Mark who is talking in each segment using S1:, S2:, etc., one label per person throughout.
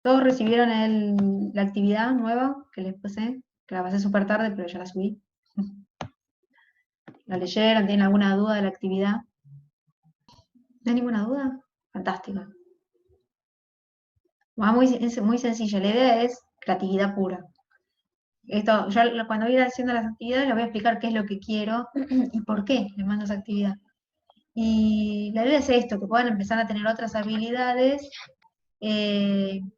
S1: Todos recibieron la actividad nueva que les puse, que la pasé súper tarde, pero ya la subí. ¿La leyeron? ¿Tienen alguna duda de la actividad? ¿No hay ninguna duda? Fantástica. Es muy sencilla. La idea es creatividad pura. Esto, yo cuando voy a ir haciendo las actividades les voy a explicar qué es lo que quiero y por qué les mando esa actividad. Y la idea es esto, que puedan empezar a tener otras habilidades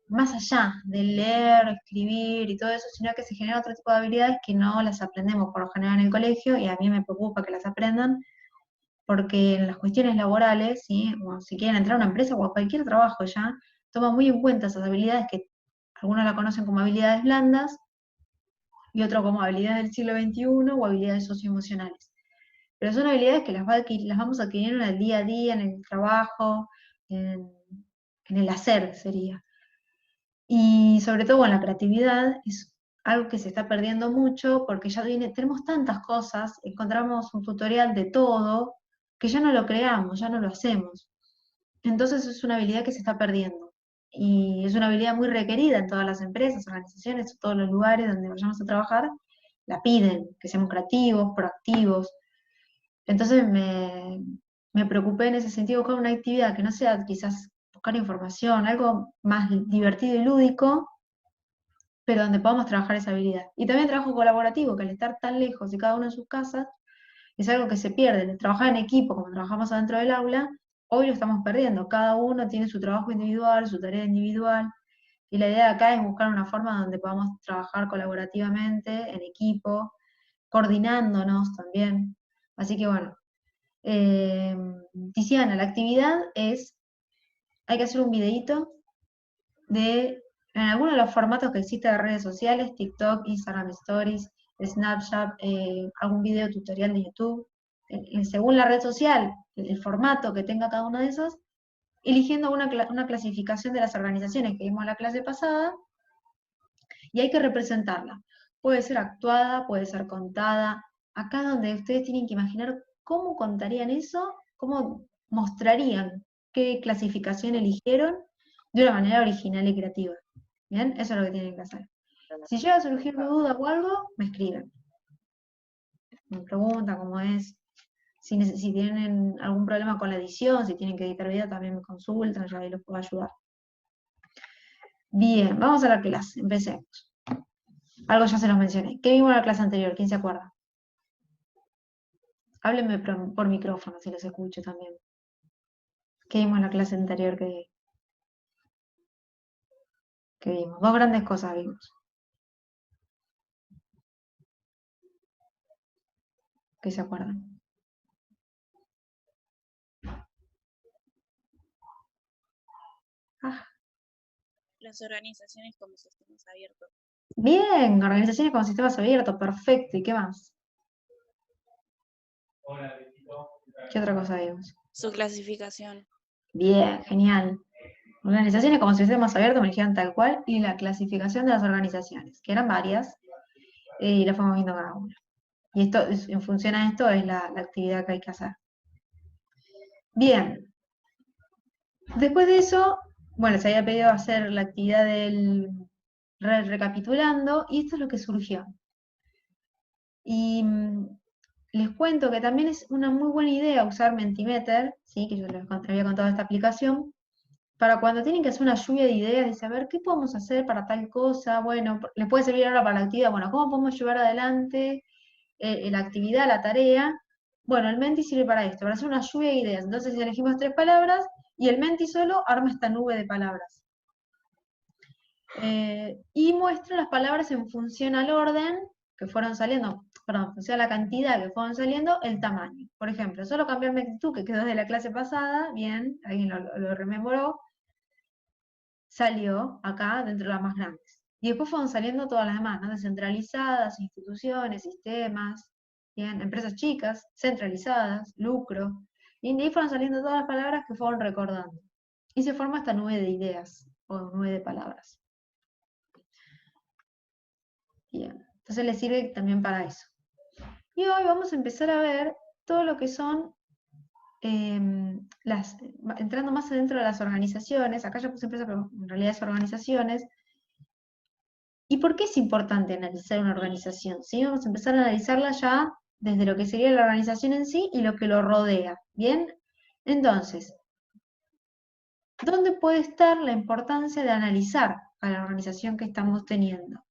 S1: más allá de leer, escribir y todo eso, sino que se generan otro tipo de habilidades que no las aprendemos por lo general en el colegio y a mí me preocupa que las aprendan porque en las cuestiones laborales, ¿sí? O si quieren entrar a una empresa o a cualquier trabajo ya, toman muy en cuenta esas habilidades que algunos la conocen como habilidades blandas y otros como habilidades del siglo XXI o habilidades socioemocionales. Pero son habilidades que las vamos adquiriendo en el día a día, en el trabajo, en, en el hacer sería. Y sobre todo, bueno, la creatividad es algo que se está perdiendo mucho porque ya tenemos tantas cosas, encontramos un tutorial de todo, que ya no lo creamos, ya no lo hacemos. Entonces es una habilidad que se está perdiendo. Y es una habilidad muy requerida en todas las empresas, organizaciones, todos los lugares donde vayamos a trabajar, la piden, que seamos creativos, proactivos. Entonces me preocupé en ese sentido buscar una actividad que no sea quizás buscar información, algo más divertido y lúdico, pero donde podamos trabajar esa habilidad. Y también trabajo colaborativo, que al estar tan lejos y cada uno en sus casas, es algo que se pierde. El trabajar en equipo, como trabajamos adentro del aula, hoy lo estamos perdiendo. Cada uno tiene su trabajo individual, su tarea individual, y la idea de acá es buscar una forma donde podamos trabajar colaborativamente, en equipo, coordinándonos también. Así que bueno, eh, Tiziana, la actividad es, hay que hacer un videíto en alguno de los formatos que existen de redes sociales, TikTok, Instagram Stories, Snapchat, algún video tutorial de YouTube, según la red social, el formato que tenga cada uno de esos, eligiendo una clasificación de las organizaciones que vimos en la clase pasada, y hay que representarla. Puede ser actuada, puede ser contada. Acá donde ustedes tienen que imaginar cómo contarían eso, cómo mostrarían qué clasificación eligieron de una manera original y creativa. ¿Bien? Eso es lo que tienen que hacer. Si llega a surgir una duda o algo, me escriben. Me preguntan cómo es. Si tienen algún problema con la edición, si tienen que editar video, también me consultan, yo ahí los puedo ayudar. Bien, vamos a la clase, empecemos. Algo ya se los mencioné. ¿Qué vimos en la clase anterior? ¿Quién se acuerda? Háblenme por micrófono, si los escucho también. ¿Qué vimos en la clase anterior que vimos? Dos grandes cosas vimos. ¿Qué se acuerdan? Ah,
S2: Las organizaciones como sistemas abiertos.
S1: bien, organizaciones con sistemas abiertos, perfecto. ¿Y qué más? ¿Qué otra cosa vimos?
S2: Su clasificación.
S1: Bien, genial. Organizaciones como sistemas abiertos me dijeron tal cual, y la clasificación de las organizaciones, que eran varias, y la fuimos viendo cada una. Y esto, en función a esto, es la actividad que hay que hacer. Bien, después de eso, bueno, se había pedido hacer la actividad del recapitulando, y esto es lo que surgió. Y les cuento que también es una muy buena idea usar Mentimeter, ¿sí? Que yo les había contado esta aplicación, para cuando tienen que hacer una lluvia de ideas, de saber qué podemos hacer para tal cosa, bueno, les puede servir ahora para la actividad, bueno, ¿cómo podemos llevar adelante la actividad, la tarea? Bueno, el Menti sirve para esto, para hacer una lluvia de ideas. Entonces elegimos 3 palabras y el Menti solo arma esta nube de palabras. Y muestra las palabras en función al orden que fueron saliendo, perdón, en función a la cantidad que fueron saliendo, el tamaño. Por ejemplo, solo cambiar actitud, que quedó de la clase pasada, bien, alguien lo rememoró, salió acá dentro de las más grandes. Y después fueron saliendo todas las demás, ¿no? Descentralizadas, instituciones, sistemas, bien, empresas chicas, centralizadas, lucro. Y de ahí fueron saliendo todas las palabras que fueron recordando. Y se forma esta nube de ideas, o nube de palabras. Bien, entonces les sirve también para eso. Y hoy vamos a empezar a ver todo lo que son entrando más adentro de las organizaciones, acá ya puse empresa, pero en realidad es organizaciones. ¿Y por qué es importante analizar una organización? ¿Sí? Vamos a empezar a analizarla ya desde lo que sería la organización en sí y lo que lo rodea. ¿Bien? Entonces, ¿dónde puede estar la importancia de analizar a la organización que estamos teniendo?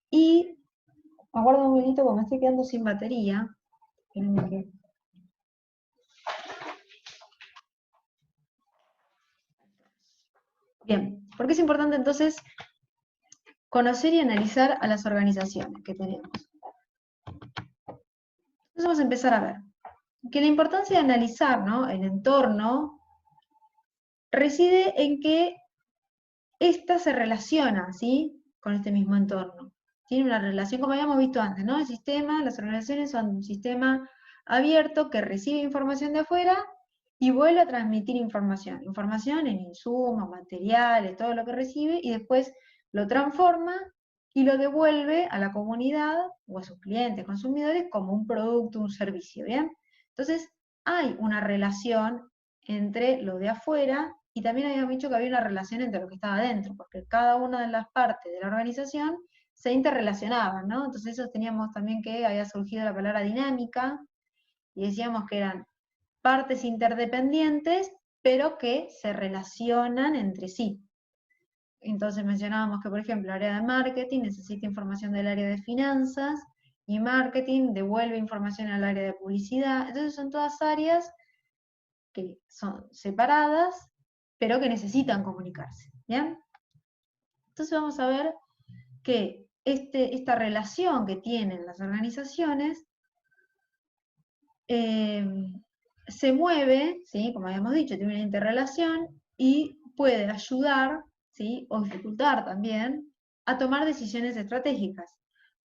S1: Y, aguardo un minutito porque me estoy quedando sin batería. Bien, ¿por qué es importante entonces conocer y analizar a las organizaciones que tenemos? Entonces vamos a empezar a ver que la importancia de analizar, ¿no?, el entorno reside en que ésta se relaciona, ¿sí?, con este mismo entorno. Tiene una relación, como habíamos visto antes, ¿no? El sistema, las organizaciones son un sistema abierto que recibe información de afuera y vuelve a transmitir información. Información en insumos, materiales, todo lo que recibe, y después lo transforma y lo devuelve a la comunidad o a sus clientes, consumidores, como un producto, un servicio, ¿bien? Entonces, hay una relación entre lo de afuera, y también habíamos dicho que había una relación entre lo que estaba adentro, porque cada una de las partes de la organización se interrelacionaban, ¿no? Entonces eso teníamos también que había surgido la palabra dinámica, y decíamos que eran partes interdependientes, pero que se relacionan entre sí. Entonces mencionábamos que, por ejemplo, el área de marketing necesita información del área de finanzas, y marketing devuelve información al área de publicidad. Entonces son todas áreas que son separadas, pero que necesitan comunicarse, ¿bien? Entonces vamos a ver que esta relación que tienen las organizaciones se mueve, ¿sí?, como habíamos dicho, tiene una interrelación y puede ayudar, ¿sí?, o dificultar también a tomar decisiones estratégicas.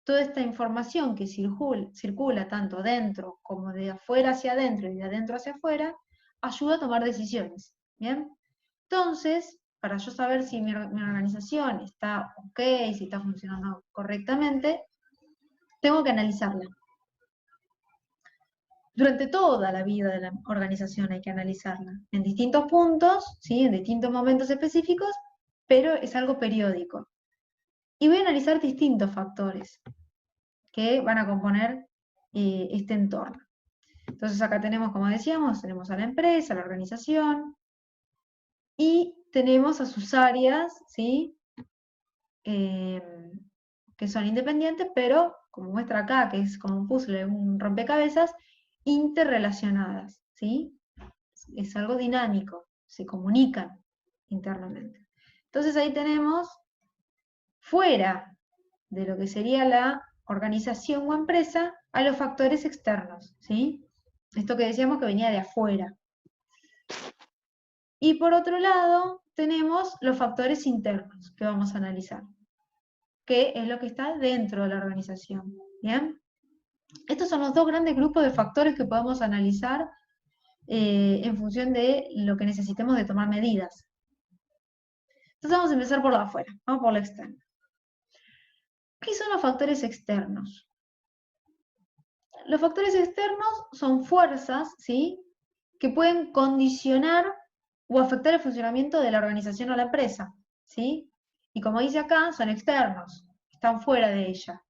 S1: Toda esta información que circula tanto dentro como de afuera hacia adentro y de adentro hacia afuera, ayuda a tomar decisiones, ¿bien? Entonces, para yo saber si mi organización está ok, si está funcionando correctamente, tengo que analizarla. Durante toda la vida de la organización hay que analizarla, en distintos puntos, ¿sí?, en distintos momentos específicos, pero es algo periódico. Y voy a analizar distintos factores que van a componer este entorno. Entonces acá tenemos, como decíamos, tenemos a la empresa, a la organización, y tenemos a sus áreas, ¿sí?, que son independientes, pero, como muestra acá, que es como un puzzle, un rompecabezas, interrelacionadas, ¿sí? Es algo dinámico, se comunican internamente. Entonces ahí tenemos, fuera de lo que sería la organización o empresa, a los factores externos, ¿sí? Esto que decíamos que venía de afuera. Y por otro lado, tenemos los factores internos que vamos a analizar, que es lo que está dentro de la organización, ¿bien? Estos son los dos grandes grupos de factores que podemos analizar en función de lo que necesitemos de tomar medidas. Entonces vamos a empezar por lo de afuera, vamos por lo externo. ¿Qué son los factores externos? Los factores externos son fuerzas, ¿sí?, que pueden condicionar o afectar el funcionamiento de la organización o la empresa, ¿sí? Y como dice acá, son externos, están fuera de ella.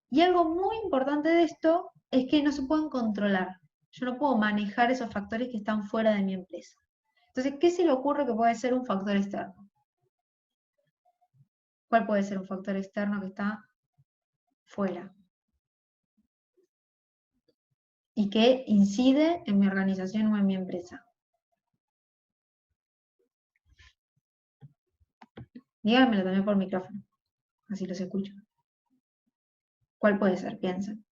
S1: Y algo muy importante de esto es que no se pueden controlar. Yo no puedo manejar esos factores que están fuera de mi empresa. Entonces, ¿qué se le ocurre que puede ser un factor externo? ¿Cuál puede ser un factor externo que está fuera y que incide en mi organización o en mi empresa? Díganmelo también por micrófono, así los escucho. ¿Cuál puede ser? Piensen.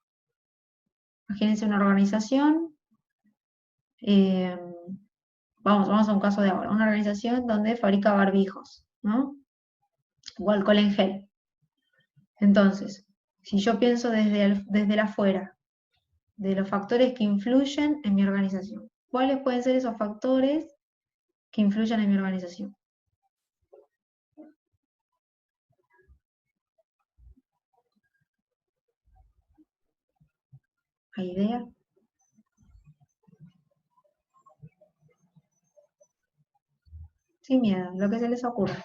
S1: Imagínense una organización, eh, vamos a un caso de ahora, una organización donde fabrica barbijos, ¿no? O alcohol en gel. Entonces, si yo pienso desde el afuera, de los factores que influyen en mi organización, ¿cuáles pueden ser esos factores que influyen en mi organización? ¿Hay idea? sin miedo, lo que se les ocurra.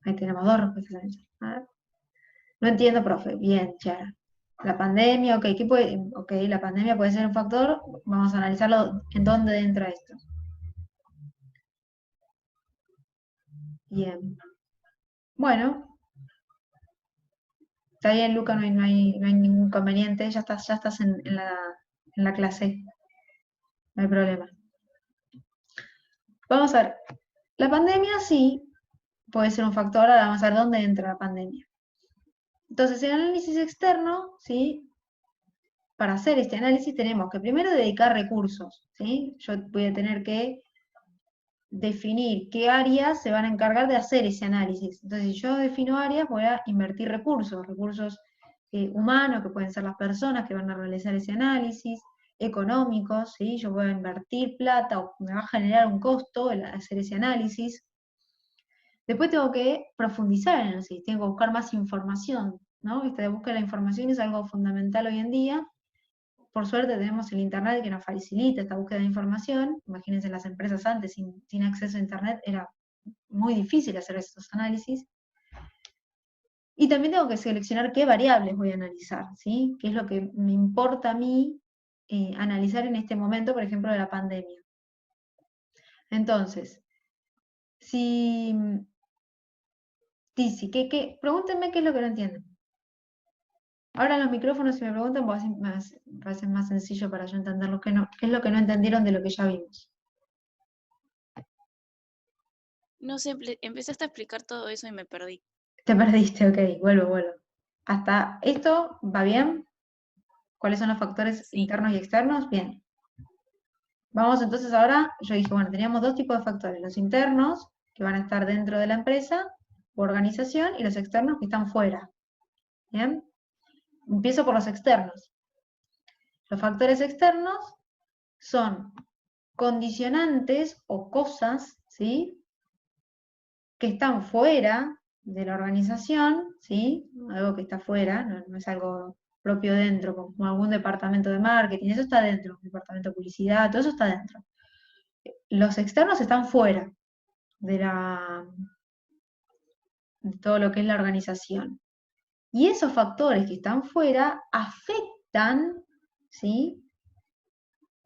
S1: Ahí tenemos dos respuestas. A ver. No entiendo, profe. Bien, Chara. La pandemia, ok, ok, la pandemia puede ser un factor. Vamos a analizarlo en dónde entra esto. Bien. Bueno, está bien, Luca, no hay ningún inconveniente. Ya estás en la clase. No hay problema. Vamos a ver. La pandemia sí puede ser un factor. Ahora vamos a ver dónde entra la pandemia. Entonces, el análisis externo, ¿sí? Para hacer este análisis tenemos que primero dedicar recursos, ¿sí? Yo voy a tener que definir qué áreas se van a encargar de hacer ese análisis. Entonces, si yo defino áreas, voy a invertir recursos humanos, que pueden ser las personas que van a realizar ese análisis, económicos, ¿sí? Yo voy a invertir plata o me va a generar un costo el hacer ese análisis. Después tengo que profundizar en el análisis, tengo que buscar más información, ¿no? Esta búsqueda de la información es algo fundamental hoy en día. Por suerte tenemos el Internet que nos facilita esta búsqueda de información. Imagínense las empresas antes, sin acceso a Internet, era muy difícil hacer estos análisis. Y también tengo que seleccionar qué variables voy a analizar, ¿sí? Qué es lo que me importa a mí analizar en este momento, por ejemplo, de la pandemia. Entonces, si pregúntenme qué es lo que no entienden. Ahora los micrófonos, si me preguntan, va a ser más sencillo para yo entender qué es lo que no entendieron de lo que ya vimos.
S2: No sé, empezaste a explicar todo eso y me perdí.
S1: Te perdiste, ok, vuelvo. ¿Hasta esto va bien? ¿Cuáles son los factores
S2: Sí.
S1: internos y externos? Bien. Vamos entonces ahora, yo dije, bueno, teníamos dos tipos de factores, los internos, que van a estar dentro de la empresa o organización, y los externos que están fuera. ¿Bien? Empiezo por los externos. Los factores externos son condicionantes o cosas, ¿sí? Que están fuera de la organización, ¿sí? Algo que está fuera, no es algo propio dentro, como algún departamento de marketing, eso está dentro, departamento de publicidad, todo eso está dentro. Los externos están fuera de todo lo que es la organización. Y esos factores que están fuera afectan, ¿sí?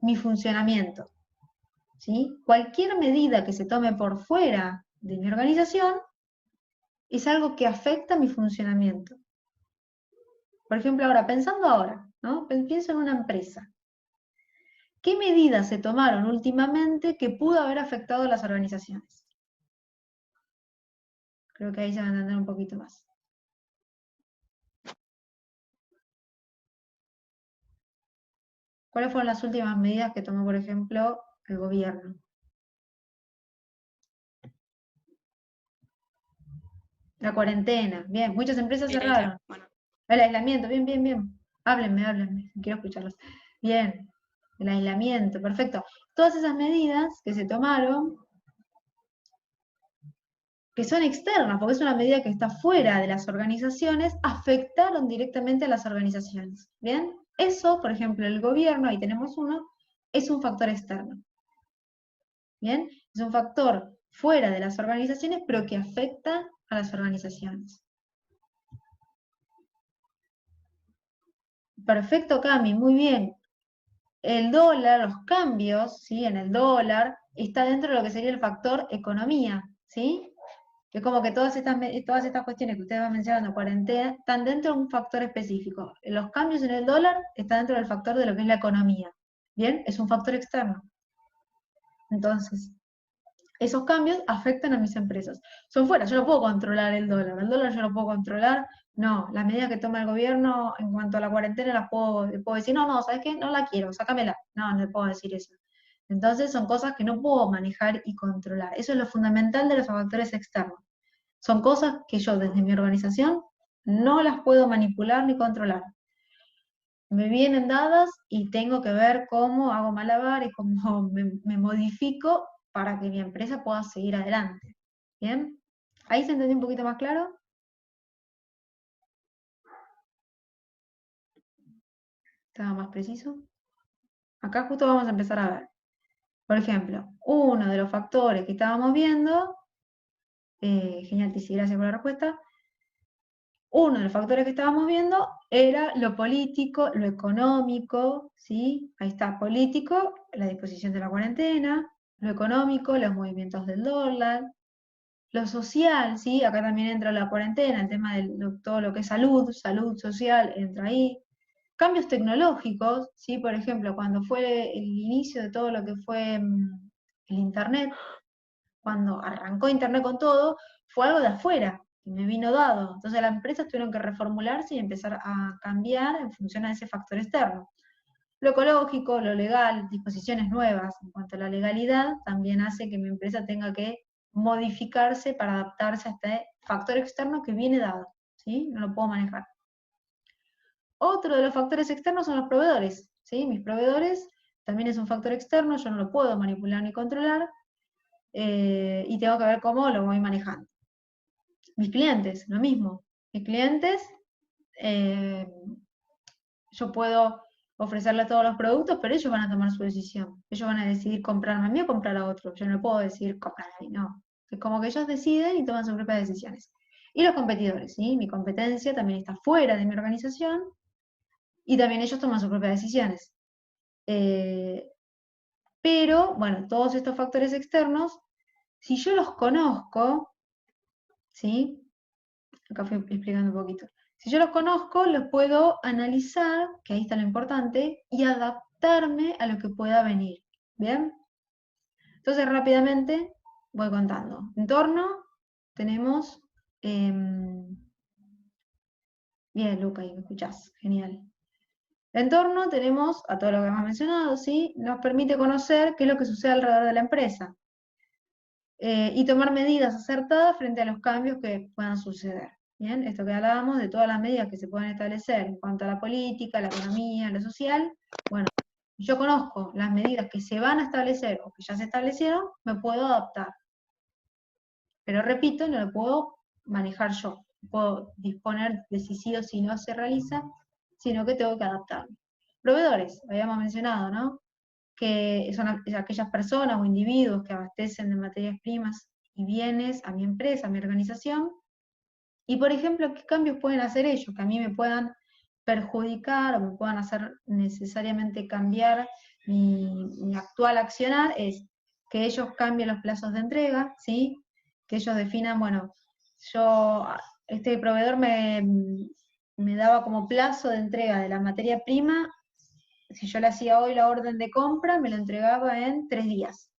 S1: Mi funcionamiento, ¿sí? Cualquier medida que se tome por fuera de mi organización es algo que afecta mi funcionamiento. Por ejemplo, pensando ahora, ¿no? Pienso en una empresa. ¿Qué medidas se tomaron últimamente que pudo haber afectado a las organizaciones? Creo que ahí se va a entender un poquito más. ¿Cuáles fueron las últimas medidas que tomó, por ejemplo, el gobierno? La cuarentena, bien, muchas empresas cerraron.
S2: Bueno,
S1: El aislamiento, bien. Háblenme, quiero escucharlos. Bien, el aislamiento, perfecto. Todas esas medidas que se tomaron, que son externas, porque es una medida que está fuera de las organizaciones, afectaron directamente a las organizaciones. ¿Bien? Eso, por ejemplo, el gobierno, ahí tenemos uno, es un factor externo. ¿Bien? Es un factor fuera de las organizaciones, pero que afecta a las organizaciones. Perfecto, Cami, muy bien. El dólar, los cambios, ¿sí? En el dólar, está dentro de lo que sería el factor economía, ¿sí? Que es como que todas estas cuestiones que ustedes van mencionando, cuarentena, están dentro de un factor específico. Los cambios en el dólar están dentro del factor de lo que es la economía. ¿Bien? Es un factor externo. Entonces, esos cambios afectan a mis empresas. Son fuera, yo no puedo controlar el dólar yo lo puedo controlar. No, las medidas que toma el gobierno en cuanto a la cuarentena le puedo decir, no, ¿sabes qué? No la quiero, sácamela. No le puedo decir eso. Entonces son cosas que no puedo manejar y controlar. Eso es lo fundamental de los factores externos. Son cosas que yo desde mi organización no las puedo manipular ni controlar. Me vienen dadas y tengo que ver cómo hago malabares, cómo me modifico para que mi empresa pueda seguir adelante. ¿Bien? ¿Ahí se entendió un poquito más claro? ¿Estaba más preciso? Acá justo vamos a empezar a ver. Por ejemplo, uno de los factores que estábamos viendo, genial, Tizi, gracias por la respuesta. Uno de los factores que estábamos viendo era lo político, lo económico, ¿sí? Ahí está, político, la disposición de la cuarentena, lo económico, los movimientos del dólar, lo social, ¿sí? Acá también entra la cuarentena, el tema de todo lo que es salud, salud social, entra ahí. Cambios tecnológicos, ¿sí? Por ejemplo, cuando fue el inicio de todo lo que fue el Internet, cuando arrancó Internet con todo, fue algo de afuera, y me vino dado. Entonces las empresas tuvieron que reformularse y empezar a cambiar en función a ese factor externo. Lo ecológico, lo legal, disposiciones nuevas en cuanto a la legalidad, también hace que mi empresa tenga que modificarse para adaptarse a este factor externo que viene dado, ¿sí? No lo puedo manejar. Otro de los factores externos son los proveedores, ¿sí? Mis proveedores también es un factor externo, yo no lo puedo manipular ni controlar, y tengo que ver cómo lo voy manejando. Mis clientes, lo mismo. Mis clientes, eh, yo puedo ofrecerles todos los productos, pero ellos van a tomar su decisión. Ellos van a decidir comprarme a mí o comprar a otro. Yo no puedo decidir comprar a mí, no. Es como que ellos deciden y toman sus propias decisiones. Y los competidores, ¿sí? Mi competencia también está fuera de mi organización y también ellos toman sus propias decisiones. Pero, bueno, todos estos factores externos, si yo los conozco, ¿sí? Acá fui explicando un poquito. Si yo los conozco, los puedo analizar, que ahí está lo importante, y adaptarme a lo que pueda venir. ¿Bien? Entonces, rápidamente voy contando. Entorno, tenemos... bien, Luca, ahí me escuchás. Genial. Entorno, tenemos a todo lo que hemos mencionado, ¿sí? Nos permite conocer qué es lo que sucede alrededor de la empresa. Y tomar medidas acertadas frente a los cambios que puedan suceder. Bien, esto que hablábamos de todas las medidas que se pueden establecer en cuanto a la política, la economía, lo social. Bueno, yo conozco las medidas que se van a establecer o que ya se establecieron, me puedo adaptar. Pero repito, no lo puedo manejar yo. Puedo disponer de si sí o si no se realiza, sino que tengo que adaptarme. Proveedores, habíamos mencionado, ¿no? Que son aquellas personas o individuos que abastecen de materias primas y bienes a mi empresa, a mi organización. Y, por ejemplo, ¿qué cambios pueden hacer ellos? Que a mí me puedan perjudicar o me puedan hacer necesariamente cambiar mi actual accionar, es que ellos cambien los plazos de entrega, ¿sí? Que ellos definan, bueno, este proveedor me daba como plazo de entrega de la materia prima. Si yo le hacía hoy la orden de compra, me lo entregaba en 3 días.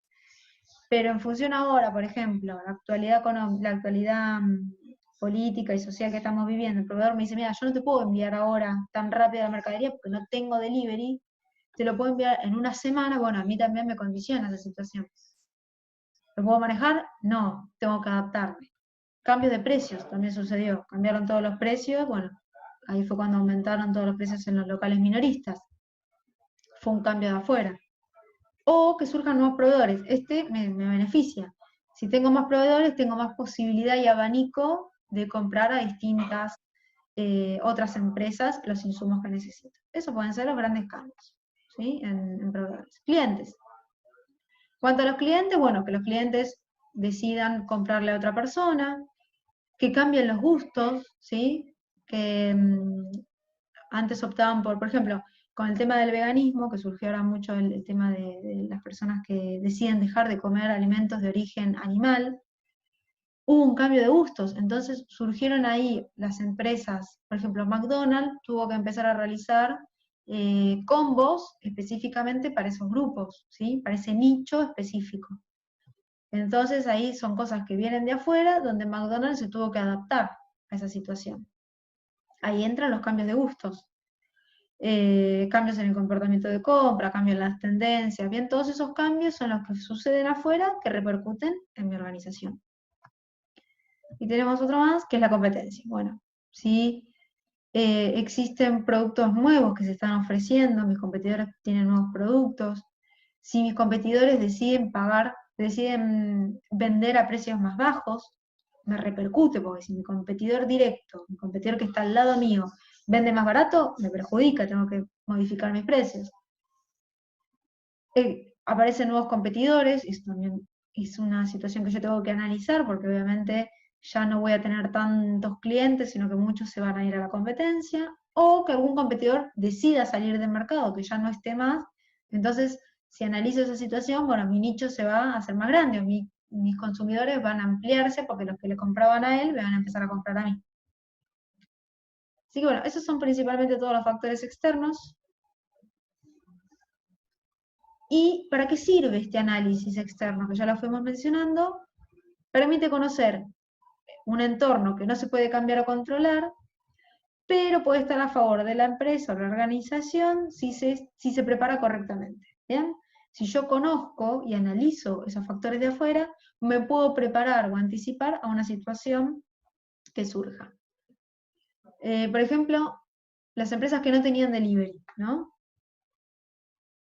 S1: Pero en función ahora, por ejemplo, la actualidad política y social que estamos viviendo, el proveedor me dice, mira, yo no te puedo enviar ahora tan rápido la mercadería porque no tengo delivery, te lo puedo enviar en una semana, bueno, a mí también me condiciona esa situación. ¿Lo puedo manejar? No, tengo que adaptarme. Cambios de precios también sucedió, cambiaron todos los precios, bueno, ahí fue cuando aumentaron todos los precios en los locales minoristas. Fue un cambio de afuera. O que surjan nuevos proveedores. Este me beneficia. Si tengo más proveedores, tengo más posibilidad y abanico de comprar a distintas otras empresas los insumos que necesito. Esos pueden ser los grandes cambios, ¿sí? En proveedores. Clientes. Cuanto a los clientes, bueno, que los clientes decidan comprarle a otra persona, que cambien los gustos, ¿sí? Que antes optaban por ejemplo, con el tema del veganismo, que surgió ahora mucho el tema de las personas que deciden dejar de comer alimentos de origen animal, hubo un cambio de gustos, entonces surgieron ahí las empresas, por ejemplo, McDonald's tuvo que empezar a realizar combos específicamente para esos grupos, ¿sí? Para ese nicho específico. Entonces ahí son cosas que vienen de afuera, donde McDonald's se tuvo que adaptar a esa situación. Ahí entran los cambios de gustos. Cambios en el comportamiento de compra, cambios en las tendencias, bien, todos esos cambios son los que suceden afuera que repercuten en mi organización. Y tenemos otro más, que es la competencia. Bueno, si existen productos nuevos que se están ofreciendo, mis competidores tienen nuevos productos, si mis competidores deciden vender a precios más bajos, me repercute, porque si mi competidor directo, mi competidor que está al lado mío, vende más barato, me perjudica, tengo que modificar mis precios. Aparecen nuevos competidores, esto también es una situación que yo tengo que analizar, porque obviamente ya no voy a tener tantos clientes, sino que muchos se van a ir a la competencia, o que algún competidor decida salir del mercado, que ya no esté más. Entonces, si analizo esa situación, bueno, mi nicho se va a hacer más grande, o mis consumidores van a ampliarse, porque los que le compraban a él me van a empezar a comprar a mí. Así que bueno, esos son principalmente todos los factores externos. ¿Y para qué sirve este análisis externo? Que ya lo fuimos mencionando. Permite conocer un entorno que no se puede cambiar o controlar, pero puede estar a favor de la empresa o la organización si se prepara correctamente. ¿Bien? Si yo conozco y analizo esos factores de afuera, me puedo preparar o anticipar a una situación que surja. Por ejemplo, las empresas que no tenían delivery, ¿no?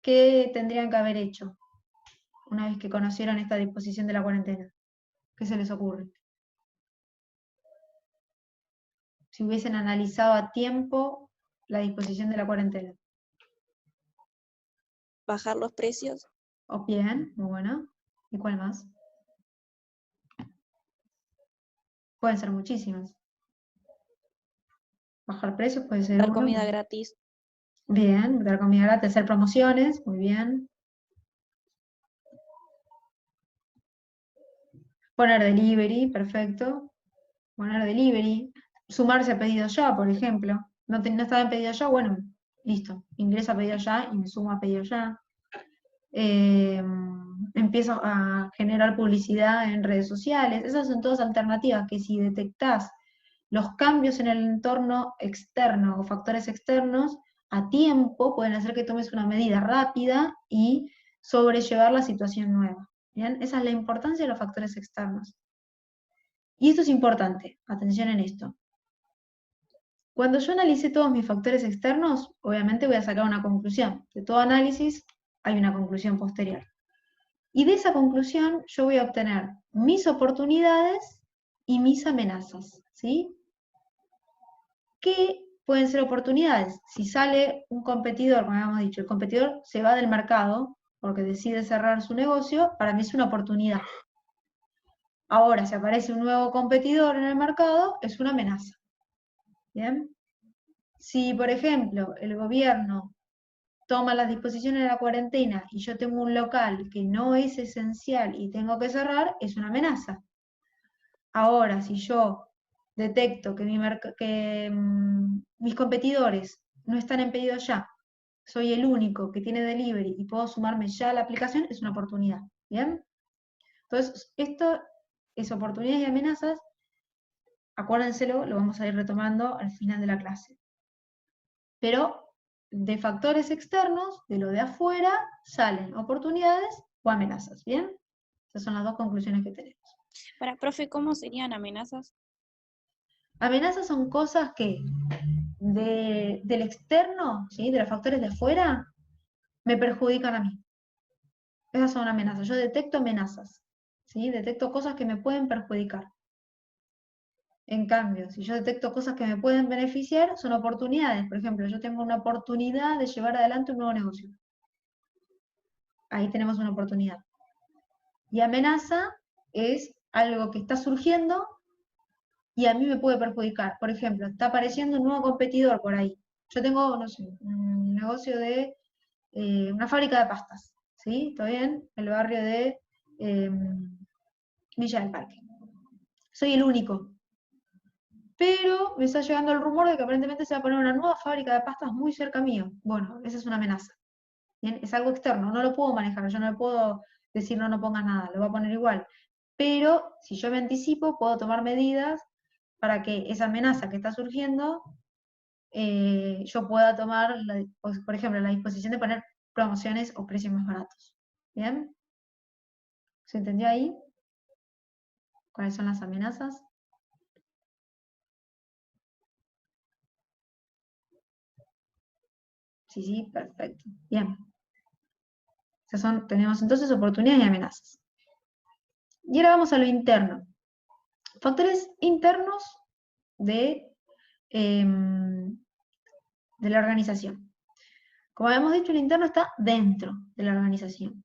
S1: ¿Qué tendrían que haber hecho una vez que conocieron esta disposición de la cuarentena? ¿Qué se les ocurre? Si hubiesen analizado a tiempo la disposición de la cuarentena.
S2: Bajar los precios.
S1: O bien, muy bueno. ¿Y cuál más? Pueden ser muchísimas. Bajar precios puede ser
S2: Dar
S1: uno.
S2: comida gratis.
S1: Bien, dar comida gratis, hacer promociones, muy bien. Poner delivery, perfecto. Poner delivery. Sumarse a pedido ya, por ejemplo. No estaba en pedido ya, bueno, listo. Ingreso a pedido ya y me sumo a pedido ya. Empiezo a generar publicidad en redes sociales. Esas son todas alternativas que si detectás los cambios en el entorno externo o factores externos a tiempo pueden hacer que tomes una medida rápida y sobrellevar la situación nueva. ¿Bien? Esa es la importancia de los factores externos. Y esto es importante, atención en esto. Cuando yo analicé todos mis factores externos, obviamente voy a sacar una conclusión. De todo análisis hay una conclusión posterior. Y de esa conclusión yo voy a obtener mis oportunidades y mis amenazas, ¿sí? ¿Qué pueden ser oportunidades? Si sale un competidor, como habíamos dicho, el competidor se va del mercado porque decide cerrar su negocio, para mí es una oportunidad. Ahora, si aparece un nuevo competidor en el mercado, es una amenaza. ¿Bien? Si, por ejemplo, el gobierno toma las disposiciones de la cuarentena y yo tengo un local que no es esencial y tengo que cerrar, es una amenaza. Ahora, si yo detecto que, mis competidores no están en pedido ya, soy el único que tiene delivery y puedo sumarme ya a la aplicación, es una oportunidad. ¿Bien? Entonces, esto es oportunidades y amenazas. Acuérdenselo, lo vamos a ir retomando al final de la clase. Pero de factores externos, de lo de afuera, salen oportunidades o amenazas. ¿Bien? Esas son las dos conclusiones que tenemos.
S2: Para, profe, ¿cómo serían amenazas?
S1: Amenazas son cosas que del externo, ¿sí? De los factores de afuera, me perjudican a mí. Esas son amenazas. Yo detecto amenazas, ¿sí? Detecto cosas que me pueden perjudicar. En cambio, si yo detecto cosas que me pueden beneficiar, son oportunidades. Por ejemplo, yo tengo una oportunidad de llevar adelante un nuevo negocio. Ahí tenemos una oportunidad. Y amenaza es algo que está surgiendo y a mí me puede perjudicar. Por ejemplo, está apareciendo un nuevo competidor por ahí. Yo tengo, no sé, un negocio de una fábrica de pastas, ¿sí? ¿Está bien? El barrio de Villa del Parque. Soy el único. Pero me está llegando el rumor de que aparentemente se va a poner una nueva fábrica de pastas muy cerca mío. Bueno, esa es una amenaza. ¿Bien? Es algo externo, no lo puedo manejar, yo no le puedo decir no pongas nada, lo va a poner igual. Pero si yo me anticipo, puedo tomar medidas para que esa amenaza que está surgiendo, yo pueda tomar, por ejemplo, la disposición de poner promociones o precios más baratos. ¿Bien? ¿Se entendió ahí? ¿Cuáles son las amenazas? Sí, sí, perfecto. Bien. Tenemos entonces oportunidades y amenazas. Y ahora vamos a lo interno. Factores internos de la organización. Como habíamos dicho, el interno está dentro de la organización.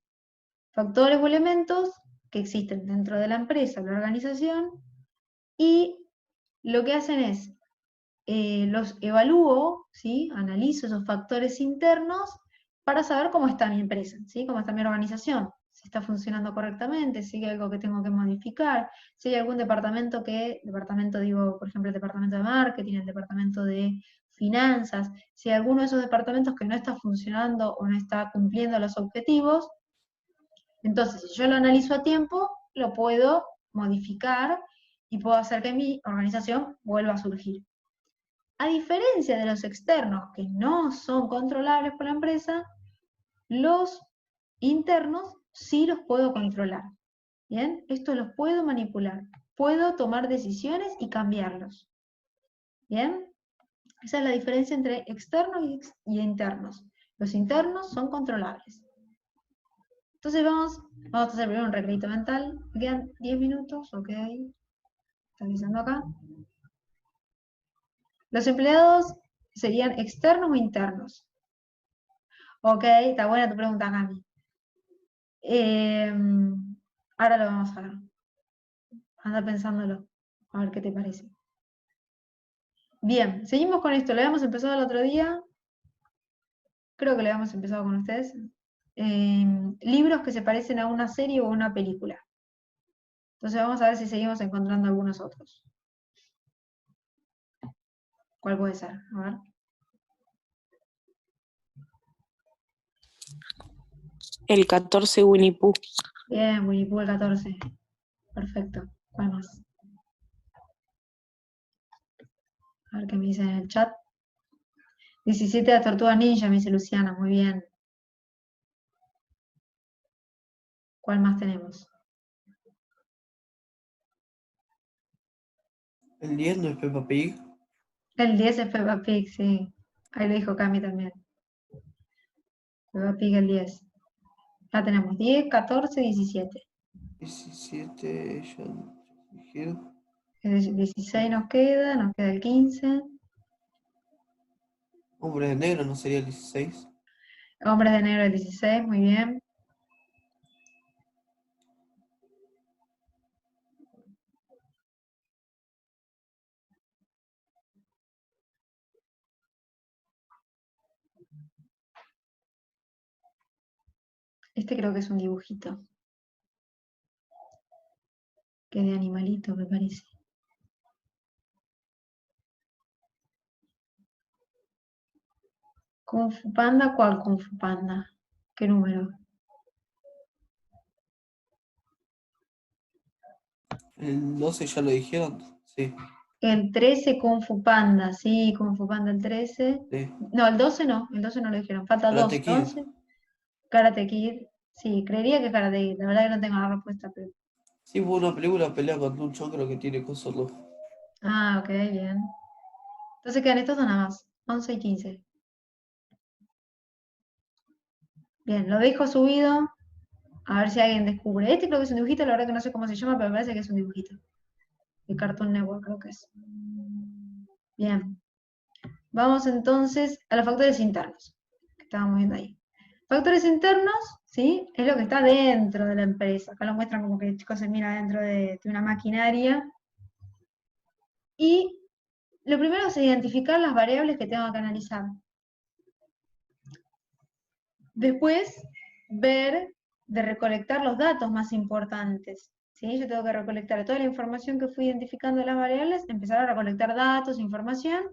S1: Factores o elementos que existen dentro de la empresa o la organización, y lo que hacen es, los evalúo, ¿sí? Analizo esos factores internos para saber cómo está mi empresa, ¿sí? Cómo está mi organización, si está funcionando correctamente, si hay algo que tengo que modificar, si hay algún departamento digo, por ejemplo, el departamento de marketing, el departamento de finanzas, si hay alguno de esos departamentos que no está funcionando o no está cumpliendo los objetivos, entonces si yo lo analizo a tiempo, lo puedo modificar y puedo hacer que mi organización vuelva a surgir. A diferencia de los externos que no son controlables por la empresa, los internos sí los puedo controlar. ¿Bien? Estos los puedo manipular. Puedo tomar decisiones y cambiarlos. ¿Bien? Esa es la diferencia entre externos y internos. Los internos son controlables. Entonces vamos a hacer primero un recreito mental. Me quedan 10 minutos, ok. Está avisando acá. Los empleados serían externos o internos. Ok, está buena tu pregunta, Cami. Ahora lo vamos a ver. Anda pensándolo. A ver qué te parece. Bien, seguimos con esto. Lo habíamos empezado el otro día. Creo que lo habíamos empezado con ustedes. Libros que se parecen a una serie o a una película. Entonces vamos a ver si seguimos encontrando algunos otros. ¿Cuál puede ser? A ver.
S3: El 14 Winnie Pooh.
S1: Bien, Winnie Pooh el 14. Perfecto. ¿Cuál más? A ver qué me dicen en el chat. 17 de las Tortugas Ninja, me dice Luciana. Muy bien. ¿Cuál más tenemos?
S4: El 10 no es Peppa Pig.
S1: El 10 es Peppa Pig, sí. Ahí lo dijo Cami también. Peppa Pig el 10. Ya tenemos 10, 14, 17.
S4: 17 ya dijeron.
S1: El 16 nos queda el 15.
S4: Hombres de negro no sería el 16.
S1: Hombres de negro el 16, muy bien. Este creo que es un dibujito. Que de animalito, me parece. Kung Fu Panda, ¿cuál Kung Fu Panda? ¿Qué número?
S4: El 12 ya lo dijeron. Sí.
S1: El 13 Kung Fu Panda, sí, Kung Fu Panda el 13.
S4: Sí.
S1: No, el 12 no lo dijeron. Falta
S4: Karate
S1: 2,
S4: Kid.
S1: 11. Karate Kid. Sí, creería que es Karate Kid. La verdad que no tengo la respuesta, pero...
S4: Sí, hubo una película pelea contra un chocro que tiene cosas rojas.
S1: Ah, ok, bien. Entonces quedan estos dos nada más. 11 y 15. Bien, lo dejo subido. A ver si alguien descubre. Este creo que es un dibujito, la verdad que no sé cómo se llama, pero me parece que es un dibujito. De Cartoon Network creo que es. Bien. Vamos entonces a los factores internos, que estábamos viendo ahí. Factores internos, ¿sí? Es lo que está dentro de la empresa. Acá lo muestran como que el chico se mira dentro de una maquinaria. Y lo primero es identificar las variables que tengo que analizar. Después, ver de recolectar los datos más importantes. ¿Sí? Yo tengo que recolectar toda la información que fui identificando de las variables, empezar a recolectar datos, información,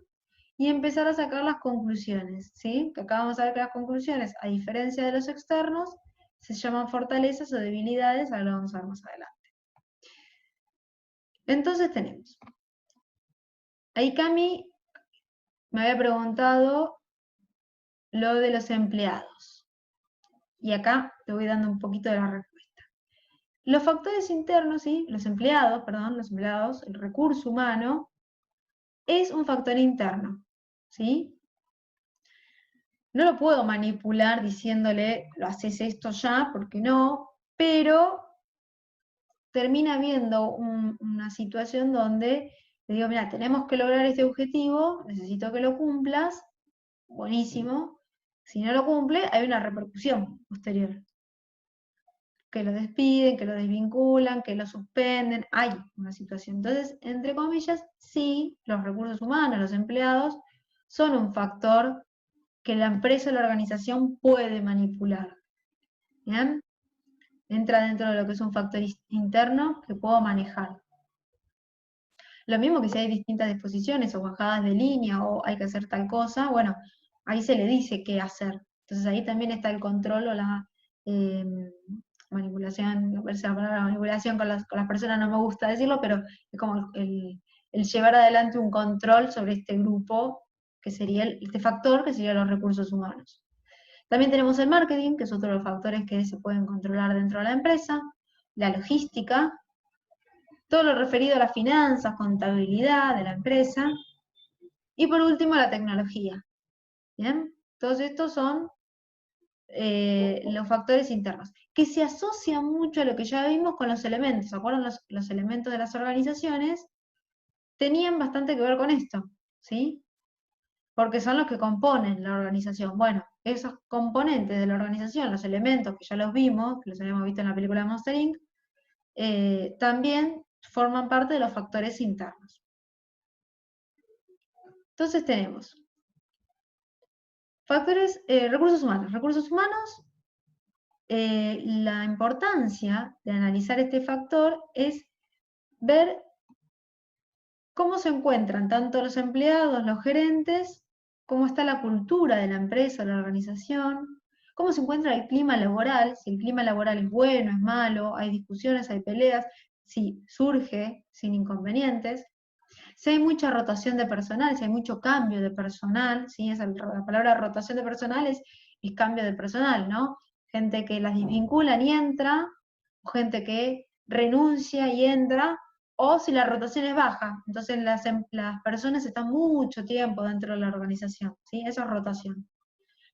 S1: y empezar a sacar las conclusiones. ¿Sí? Que acá vamos a ver que las conclusiones, a diferencia de los externos, se llaman fortalezas o debilidades, ahora lo vamos a ver más adelante. Entonces tenemos. Ahí Cami me había preguntado lo de los empleados. Y acá te voy dando un poquito de la respuesta. Los factores internos, ¿sí? Los empleados, el recurso humano, es un factor interno, ¿sí? No lo puedo manipular diciéndole, lo haces esto ya, porque no, pero termina habiendo una situación donde le digo, mira, tenemos que lograr este objetivo, necesito que lo cumplas, buenísimo, Si no lo cumple, hay una repercusión posterior. Que lo despiden, que lo desvinculan, que lo suspenden, hay una situación. Entonces, entre comillas, sí, los recursos humanos, los empleados, son un factor que la empresa o la organización puede manipular. ¿Bien? Entra dentro de lo que es un factor interno que puedo manejar. Lo mismo que si hay distintas disposiciones o bajadas de línea o hay que hacer tal cosa, bueno, ahí se le dice qué hacer. Entonces ahí también está el control o la manipulación, la palabra manipulación con las personas no me gusta decirlo, pero es como el llevar adelante un control sobre este grupo, que sería este factor, que sería los recursos humanos. También tenemos el marketing, que es otro de los factores que se pueden controlar dentro de la empresa, la logística, todo lo referido a las finanzas, contabilidad de la empresa, y por último la tecnología. ¿Bien? Todos estos son los factores internos, que se asocian mucho a lo que ya vimos con los elementos. ¿Se acuerdan los elementos de las organizaciones? Tenían bastante que ver con esto, ¿sí? Porque son los que componen la organización. Bueno, esos componentes de la organización, los elementos que ya los vimos, que los habíamos visto en la película Monster Inc., también forman parte de los factores internos. Entonces tenemos factores, recursos humanos. Recursos humanos, la importancia de analizar este factor es ver cómo se encuentran tanto los empleados, los gerentes, cómo está la cultura de la empresa, la organización, cómo se encuentra el clima laboral, si el clima laboral es bueno, es malo, hay discusiones, hay peleas, si surge sin inconvenientes, si hay mucha rotación de personal, si hay mucho cambio de personal, ¿sí? La palabra rotación de personal es cambio de personal, ¿no? Gente que las desvinculan y entra, o gente que renuncia y entra, o si la rotación es baja, entonces las personas están mucho tiempo dentro de la organización, ¿sí? Eso es rotación.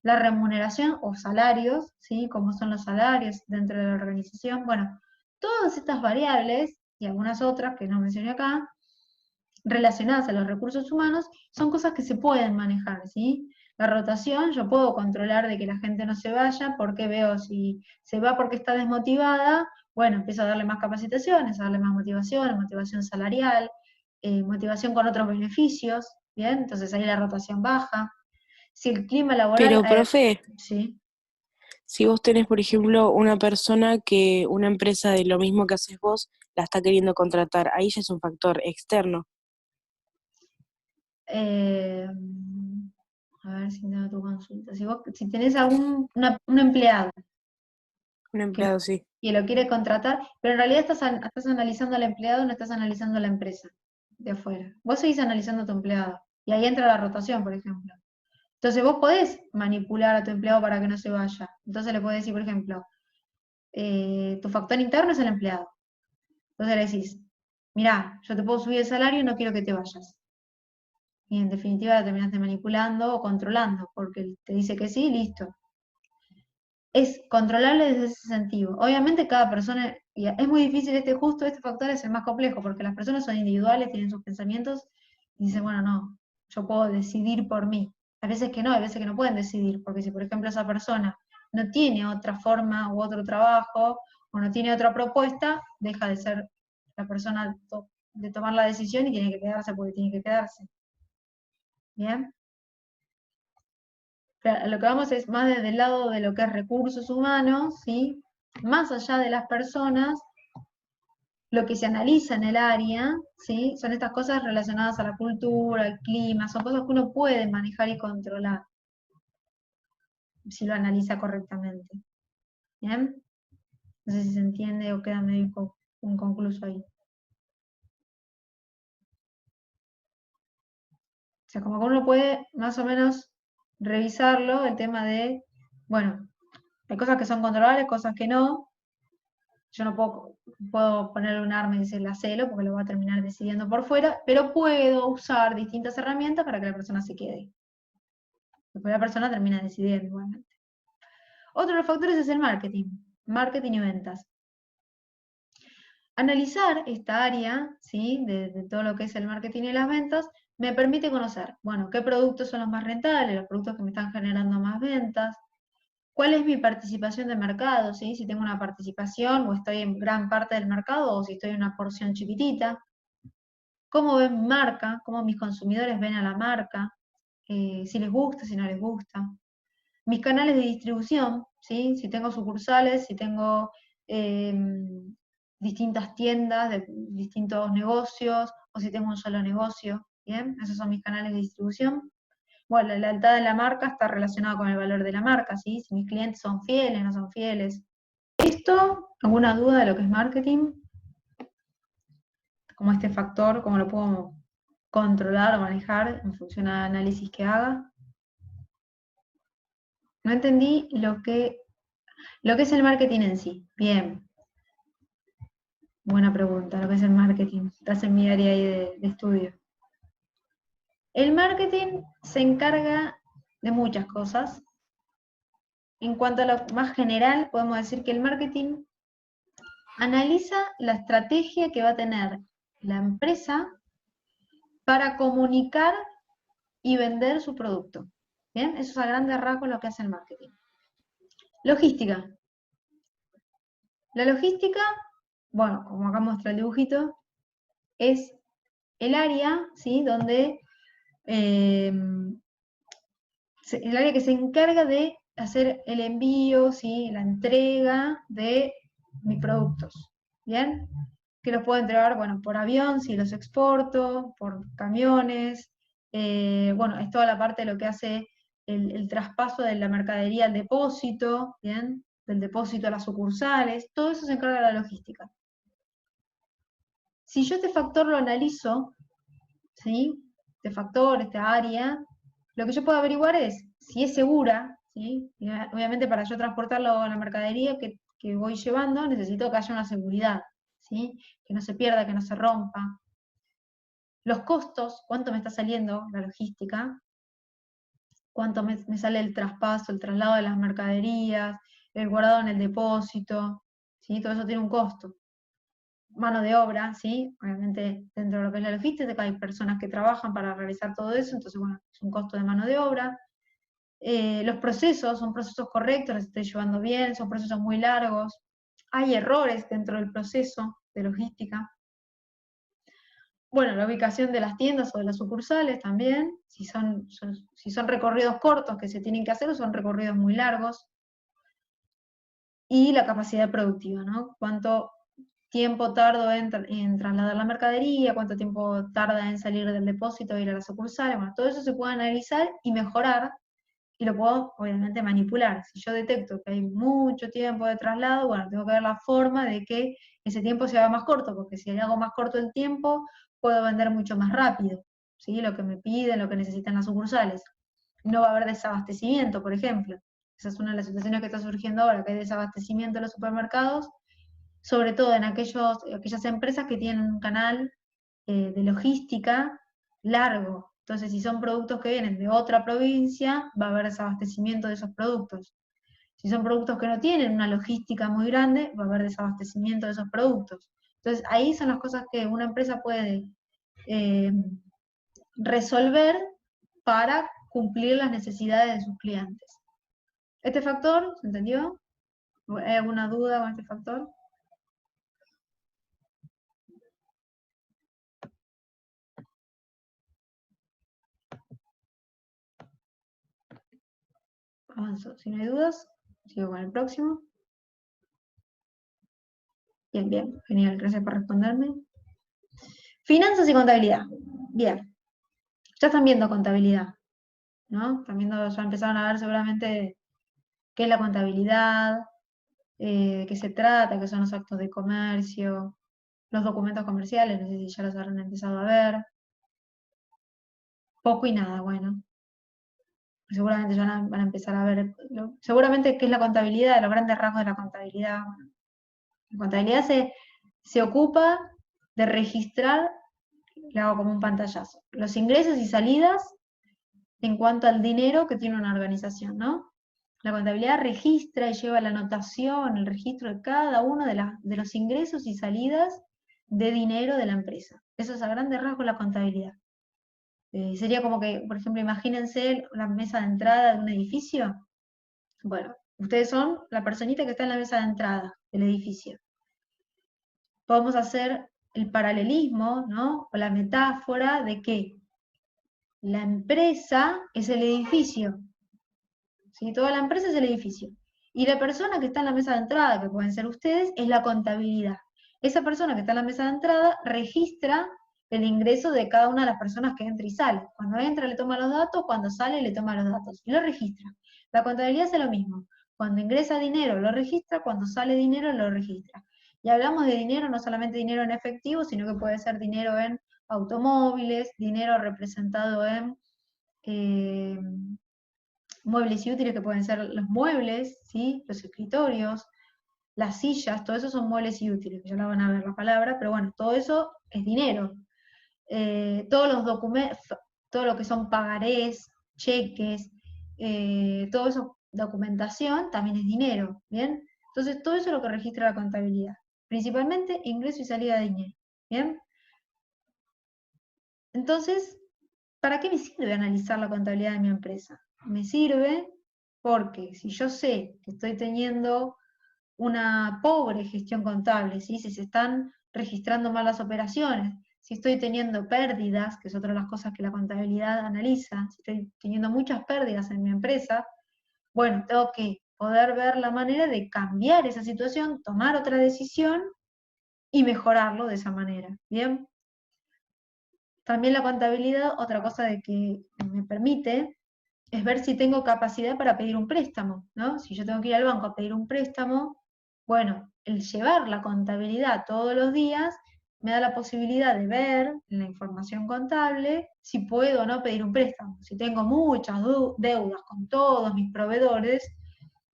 S1: La remuneración o salarios, ¿sí? Como son los salarios dentro de la organización, bueno, todas estas variables, y algunas otras que no mencioné acá, relacionadas a los recursos humanos, son cosas que se pueden manejar, ¿sí? La rotación, yo puedo controlar de que la gente no se vaya, porque veo si se va porque está desmotivada, bueno, empiezo a darle más capacitaciones, a darle más motivación salarial, motivación con otros beneficios, ¿bien? Entonces ahí la rotación baja. Si el clima laboral...
S3: Pero, profe,
S1: sí.
S3: si vos tenés, por ejemplo, una persona que una empresa de lo mismo que haces vos la está queriendo contratar, ahí ya es un factor externo.
S1: A ver si tengo tu consulta. Si tenés un empleado
S3: Un empleado, sí.
S1: y lo quiere contratar, pero en realidad estás analizando al empleado, no estás analizando a la empresa de afuera. Vos seguís analizando a tu empleado, y ahí entra la rotación, por ejemplo. Entonces vos podés manipular a tu empleado para que no se vaya. Entonces le podés decir, por ejemplo, tu factor interno es el empleado. Entonces le decís, mirá, yo te puedo subir el salario y no quiero que te vayas. Y en definitiva la terminaste manipulando o controlando, porque él te dice que sí, listo. Es controlable desde ese sentido. Obviamente cada persona, y es muy difícil este factor es el más complejo, porque las personas son individuales, tienen sus pensamientos, y dicen, bueno, no, yo puedo decidir por mí. A veces que no, hay veces que no pueden decidir, porque si por ejemplo esa persona no tiene otra forma u otro trabajo, o no tiene otra propuesta, deja de ser la persona de tomar la decisión y tiene que quedarse porque tiene que quedarse. ¿Bien? Lo que vamos es más desde el lado de lo que es recursos humanos, ¿sí? Más allá de las personas, lo que se analiza en el área, ¿sí? Son estas cosas relacionadas a la cultura, al clima, son cosas que uno puede manejar y controlar, si lo analiza correctamente. ¿Bien? No sé si se entiende o queda medio inconcluso ahí. O sea, como que uno puede más o menos revisarlo, el tema de, bueno, hay cosas que son controlables, cosas que no. Yo no puedo ponerle un arma y decirle hacelo, porque lo va a terminar decidiendo por fuera, pero puedo usar distintas herramientas para que la persona se quede. Después la persona termina decidiendo igualmente. Otro de los factores es el marketing y ventas. Analizar esta área, ¿sí? de todo lo que es el marketing y las ventas, me permite conocer, bueno, qué productos son los más rentables, los productos que me están generando más ventas, cuál es mi participación de mercado, ¿sí? Si tengo una participación o estoy en gran parte del mercado o si estoy en una porción chiquitita, cómo ven mi marca, cómo mis consumidores ven a la marca, si les gusta, si no les gusta. Mis canales de distribución, ¿sí? Si tengo sucursales, si tengo distintas tiendas de distintos negocios, o si tengo un solo negocio, ¿bien? Esos son mis canales de distribución. Bueno, la lealtad de la marca está relacionada con el valor de la marca, ¿sí? Si mis clientes son fieles, no son fieles. ¿Esto, alguna duda de lo que es marketing? Como este factor, cómo lo puedo controlar o manejar en función al análisis que haga. No entendí lo que es el marketing en sí. Bien. Buena pregunta, lo que es el marketing. Estás en mi área ahí de estudio. El marketing se encarga de muchas cosas. En cuanto a lo más general, podemos decir que el marketing analiza la estrategia que va a tener la empresa para comunicar y vender su producto. ¿Bien? Eso es a grandes rasgos lo que hace el marketing. Logística. La logística, bueno, como acá muestra el dibujito, es el área, ¿sí? Donde el área que se encarga de hacer el envío, ¿sí? La entrega de mis productos, ¿bien? Que los puedo entregar, bueno, por avión, si los exporto, por camiones, bueno, es toda la parte de lo que hace el traspaso de la mercadería al depósito, ¿bien? Del depósito a las sucursales, todo eso se encarga de la logística. Si yo este factor lo analizo, ¿sí? Este factor, esta área, lo que yo puedo averiguar es si es segura, ¿sí? Y obviamente para yo transportarlo a la mercadería que voy llevando, necesito que haya una seguridad, ¿sí? Que no se pierda, que no se rompa. Los costos, cuánto me está saliendo la logística, cuánto me sale el traspaso, el traslado de las mercaderías, el guardado en el depósito, ¿sí? Todo eso tiene un costo. Mano de obra, ¿sí? Obviamente dentro de lo que es la logística hay personas que trabajan para realizar todo eso, entonces bueno, es un costo de mano de obra. Los procesos son procesos correctos, los estoy llevando bien, son procesos muy largos. Hay errores dentro del proceso de logística. Bueno, la ubicación de las tiendas o de las sucursales también, si son recorridos cortos que se tienen que hacer o son recorridos muy largos. Y la capacidad productiva, ¿no? Cuánto tiempo tardo en trasladar la mercadería, cuánto tiempo tarda en salir del depósito e ir a las sucursales. Bueno, todo eso se puede analizar y mejorar, y lo puedo obviamente manipular. Si yo detecto que hay mucho tiempo de traslado, bueno, tengo que ver la forma de que ese tiempo se haga más corto, porque si hago más corto el tiempo, puedo vender mucho más rápido, ¿sí? Lo que me piden, lo que necesitan las sucursales. No va a haber desabastecimiento, por ejemplo. Esa es una de las situaciones que está surgiendo ahora, que hay desabastecimiento en los supermercados, sobre todo en aquellas empresas que tienen un canal de logística largo. Entonces, si son productos que vienen de otra provincia, va a haber desabastecimiento de esos productos. Si son productos que no tienen una logística muy grande, va a haber desabastecimiento de esos productos. Entonces, ahí son las cosas que una empresa puede resolver para cumplir las necesidades de sus clientes. ¿Este factor se entendió? ¿Hay alguna duda con este factor? Avanzo. Si no hay dudas, sigo con el próximo. Bien, bien, genial, gracias por responderme. Finanzas y contabilidad. Bien. Ya están viendo contabilidad, ¿no? Están viendo, ya empezaron a ver seguramente qué es la contabilidad, de qué se trata, qué son los actos de comercio, los documentos comerciales, no sé si ya los habrán empezado a ver. Poco y nada, bueno. Seguramente ya van a empezar a ver, seguramente qué es la contabilidad, los grandes rasgos de la contabilidad. La contabilidad se ocupa de registrar, le hago como un pantallazo, los ingresos y salidas en cuanto al dinero que tiene una organización, ¿no? La contabilidad registra y lleva la anotación, el registro de cada uno de los ingresos y salidas de dinero de la empresa. Eso es a grandes rasgos la contabilidad. Sería como que, por ejemplo, imagínense la mesa de entrada de un edificio. Bueno, ustedes son la personita que está en la mesa de entrada del edificio. Podemos hacer el paralelismo, ¿no? O la metáfora de que la empresa es el edificio, ¿sí? Toda la empresa es el edificio. Y la persona que está en la mesa de entrada, que pueden ser ustedes, es la contabilidad. Esa persona que está en la mesa de entrada registra el ingreso de cada una de las personas que entra y sale. Cuando entra le toma los datos, cuando sale le toma los datos y lo registra. La contabilidad hace lo mismo. Cuando ingresa dinero lo registra, cuando sale dinero lo registra. Y hablamos de dinero, no solamente dinero en efectivo, sino que puede ser dinero en automóviles, dinero representado en muebles y útiles, que pueden ser los muebles, ¿sí? Los escritorios, las sillas, todo eso son muebles y útiles, ya la van a ver la palabra, pero bueno, todo eso es dinero. Todos los documentos, todo lo que son pagarés, cheques, todo eso, documentación, también es dinero, ¿bien? Entonces, todo eso es lo que registra la contabilidad. Principalmente ingreso y salida de dinero, ¿bien? Entonces, ¿para qué me sirve analizar la contabilidad de mi empresa? Me sirve porque si yo sé que estoy teniendo una pobre gestión contable, ¿sí? Si se están registrando mal las operaciones, si estoy teniendo pérdidas, que es otra de las cosas que la contabilidad analiza, si estoy teniendo muchas pérdidas en mi empresa, bueno, tengo que poder ver la manera de cambiar esa situación, tomar otra decisión y mejorarlo de esa manera, ¿bien? También la contabilidad, otra cosa de que me permite, es ver si tengo capacidad para pedir un préstamo, ¿no? Si yo tengo que ir al banco a pedir un préstamo, bueno, el llevar la contabilidad todos los días me da la posibilidad de ver en la información contable si puedo o no pedir un préstamo. Si tengo muchas deudas con todos mis proveedores,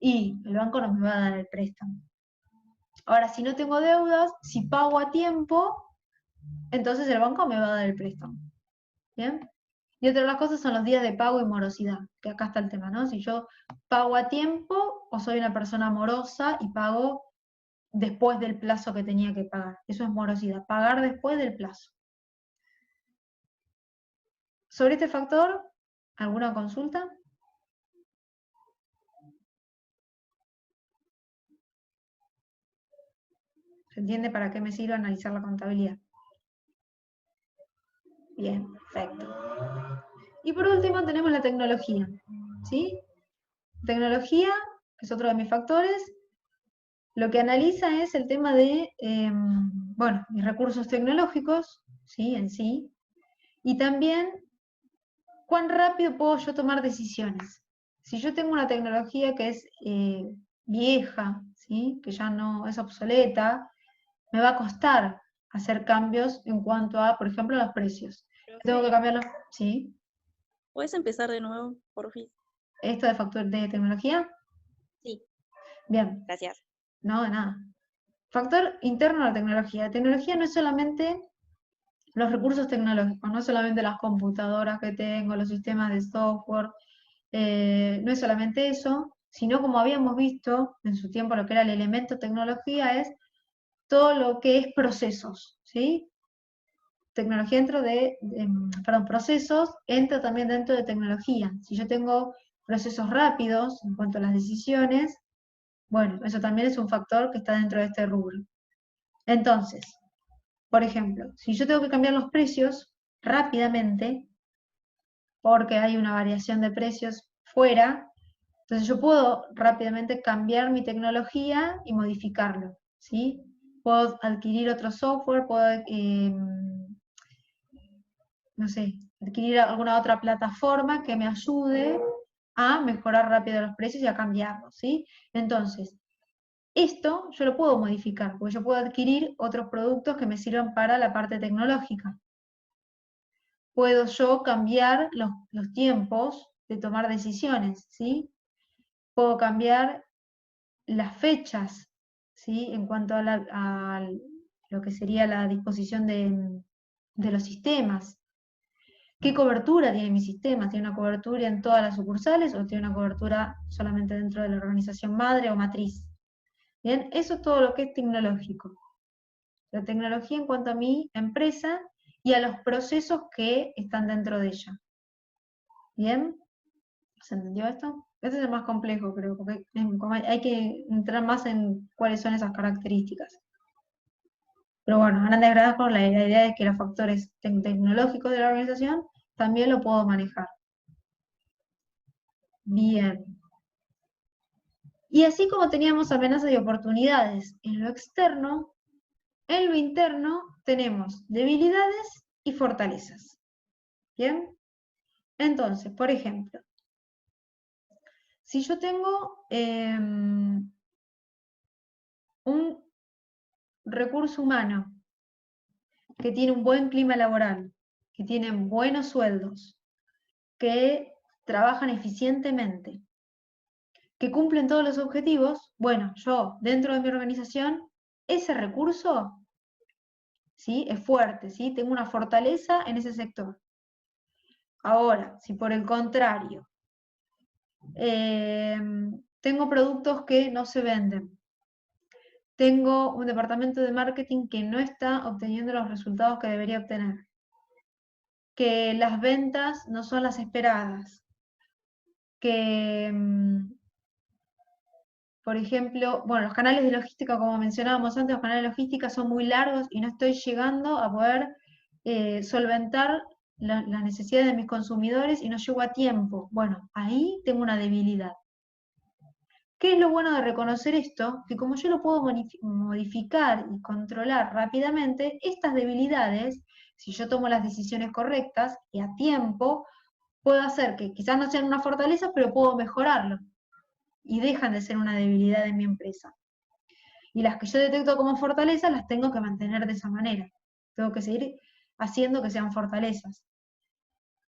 S1: y el banco no me va a dar el préstamo. Ahora, si no tengo deudas, si pago a tiempo, entonces el banco me va a dar el préstamo. ¿Bien? Y otra de las cosas son los días de pago y morosidad, que acá está el tema, ¿no? Si yo pago a tiempo o soy una persona morosa y pago después del plazo que tenía que pagar. Eso es morosidad, pagar después del plazo. Sobre este factor, ¿alguna consulta? ¿Se entiende para qué me sirve analizar la contabilidad? Bien, perfecto. Y por último tenemos la tecnología, ¿sí? Tecnología es otro de mis factores. Lo que analiza es el tema de, bueno, mis recursos tecnológicos, ¿sí? En sí, y también cuán rápido puedo yo tomar decisiones. Si yo tengo una tecnología que es vieja, ¿sí? Que ya no es obsoleta, me va a costar hacer cambios en cuanto a, por ejemplo, los precios. Tengo que cambiarlos, ¿sí?
S2: ¿Puedes empezar de nuevo, por fin?
S1: ¿Esto de factor de tecnología?
S2: Sí,
S1: Bien,
S2: gracias.
S1: no, de nada. Factor interno a la tecnología. La tecnología no es solamente los recursos tecnológicos, no solamente las computadoras que tengo, los sistemas de software, no es solamente eso, sino como habíamos visto en su tiempo lo que era el elemento tecnología es todo lo que es procesos, ¿sí? Tecnología dentro perdón, procesos entra también dentro de tecnología. Si yo tengo procesos rápidos en cuanto a las decisiones, bueno, eso también es un factor que está dentro de este rubro. Entonces, por ejemplo, si yo tengo que cambiar los precios rápidamente, porque hay una variación de precios fuera, entonces yo puedo rápidamente cambiar mi tecnología y modificarlo, ¿sí? Puedo adquirir otro software, puedo, no sé, adquirir alguna otra plataforma que me ayude a mejorar rápido los precios y a cambiarlos, ¿sí? Entonces, esto yo lo puedo modificar, porque yo puedo adquirir otros productos que me sirvan para la parte tecnológica. Puedo yo cambiar los tiempos de tomar decisiones, ¿sí? Puedo cambiar las fechas, ¿sí? En cuanto a lo que sería la disposición de los sistemas. ¿Qué cobertura tiene mi sistema? ¿Tiene una cobertura en todas las sucursales o tiene una cobertura solamente dentro de la organización madre o matriz? Bien, eso es todo lo que es tecnológico. La tecnología en cuanto a mi empresa y a los procesos que están dentro de ella. ¿Bien? ¿Se entendió esto? Este es el más complejo, creo, porque hay que entrar más en cuáles son esas características. Pero bueno, a grandes rasgos, la idea es que los factores tecnológicos de la organización también lo puedo manejar. Bien. Y así como teníamos amenazas y oportunidades en lo externo, en lo interno tenemos debilidades y fortalezas. ¿Bien? Entonces, por ejemplo, si yo tengo un recurso humano que tiene un buen clima laboral, que tiene buenos sueldos, que trabajan eficientemente, que cumplen todos los objetivos, bueno, yo dentro de mi organización, ese recurso, ¿sí?, es fuerte, ¿sí?, tengo una fortaleza en ese sector. Ahora, si por el contrario, tengo productos que no se venden, tengo un departamento de marketing que no está obteniendo los resultados que debería obtener, que las ventas no son las esperadas, que, por ejemplo, bueno, los canales de logística, como mencionábamos antes, los canales de logística son muy largos y no estoy llegando a poder solventar las necesidades de mis consumidores y no llego a tiempo. Bueno, ahí tengo una debilidad. ¿Qué es lo bueno de reconocer esto? Que como yo lo puedo modificar y controlar rápidamente, estas debilidades, si yo tomo las decisiones correctas y a tiempo, puedo hacer que quizás no sean una fortaleza, pero puedo mejorarlo. Y dejan de ser una debilidad en mi empresa. Y las que yo detecto como fortalezas las tengo que mantener de esa manera. Tengo que seguir haciendo que sean fortalezas.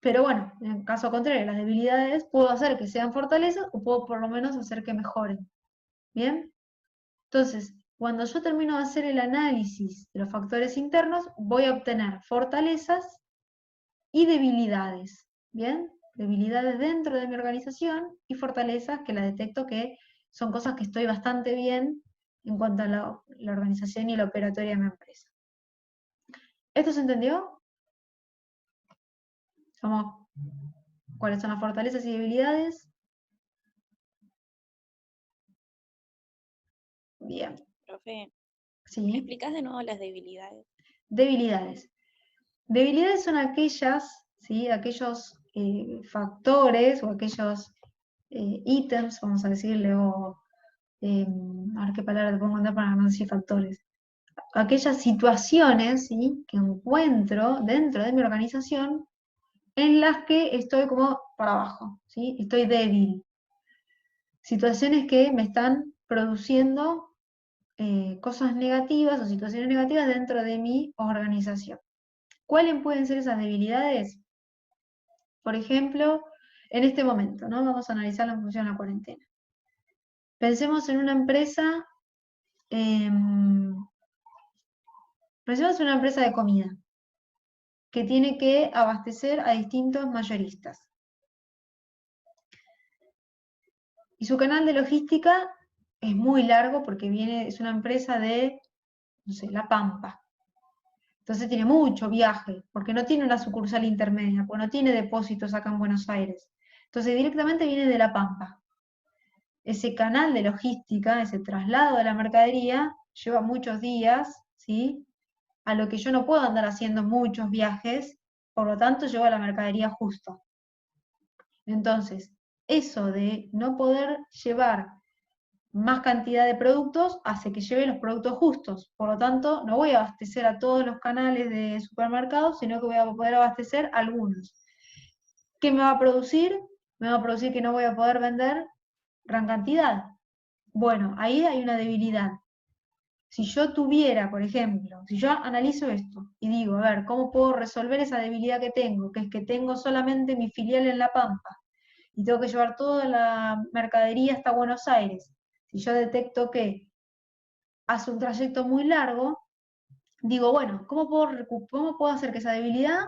S1: Pero bueno, en el caso contrario, las debilidades puedo hacer que sean fortalezas o puedo por lo menos hacer que mejoren. ¿Bien? Entonces, cuando yo termino de hacer el análisis de los factores internos, voy a obtener fortalezas y debilidades. ¿Bien? Debilidades dentro de mi organización y fortalezas que las detecto que son cosas que estoy bastante bien en cuanto a la organización y la operatoria de mi empresa. ¿Esto se entendió? ¿Cuáles son las fortalezas y debilidades? Bien.
S2: Profe,
S1: Sí.
S2: ¿me explicás de nuevo las debilidades?
S1: Debilidades. Debilidades son aquellas, ¿sí?, aquellos factores o aquellos ítems, vamos a decirle, o a ver qué palabra te pongo para no decir factores. Aquellas situaciones, ¿sí?, que encuentro dentro de mi organización en las que estoy como para abajo, ¿sí?, estoy débil. Situaciones que me están produciendo cosas negativas o situaciones negativas dentro de mi organización. ¿Cuáles pueden ser esas debilidades? Por ejemplo, en este momento, ¿no? Vamos a analizar la función de la cuarentena. Pensemos en una empresa, pensemos en una empresa de comida que tiene que abastecer a distintos mayoristas. Y su canal de logística es muy largo porque es una empresa de, no sé, La Pampa. Entonces tiene mucho viaje, porque no tiene una sucursal intermedia, porque no tiene depósitos acá en Buenos Aires. Entonces directamente viene de La Pampa. Ese canal de logística, ese traslado de la mercadería, lleva muchos días, ¿sí?, a lo que yo no puedo andar haciendo muchos viajes, por lo tanto llevo la mercadería justo. Entonces, eso de no poder llevar más cantidad de productos hace que lleve los productos justos. Por lo tanto, no voy a abastecer a todos los canales de supermercados, sino que voy a poder abastecer a algunos. ¿Qué me va a producir? Me va a producir que no voy a poder vender gran cantidad. Bueno, ahí hay una debilidad. Si yo tuviera, por ejemplo, si yo analizo esto y digo, a ver, ¿cómo puedo resolver esa debilidad que tengo? Que es que tengo solamente mi filial en La Pampa y tengo que llevar toda la mercadería hasta Buenos Aires. Si yo detecto que hace un trayecto muy largo, digo, bueno, ¿cómo puedo hacer que esa debilidad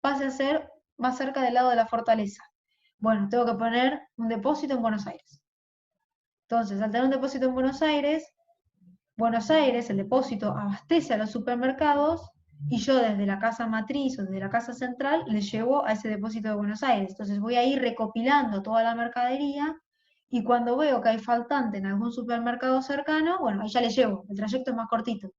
S1: pase a ser más cerca del lado de la fortaleza? Bueno, tengo que poner un depósito en Buenos Aires. Entonces, al tener un depósito en Buenos Aires, el depósito abastece a los supermercados y yo desde la casa matriz o desde la casa central le llevo a ese depósito de Buenos Aires. Entonces voy a ir recopilando toda la mercadería y cuando veo que hay faltante en algún supermercado cercano, bueno, ahí ya le llevo, el trayecto es más cortito.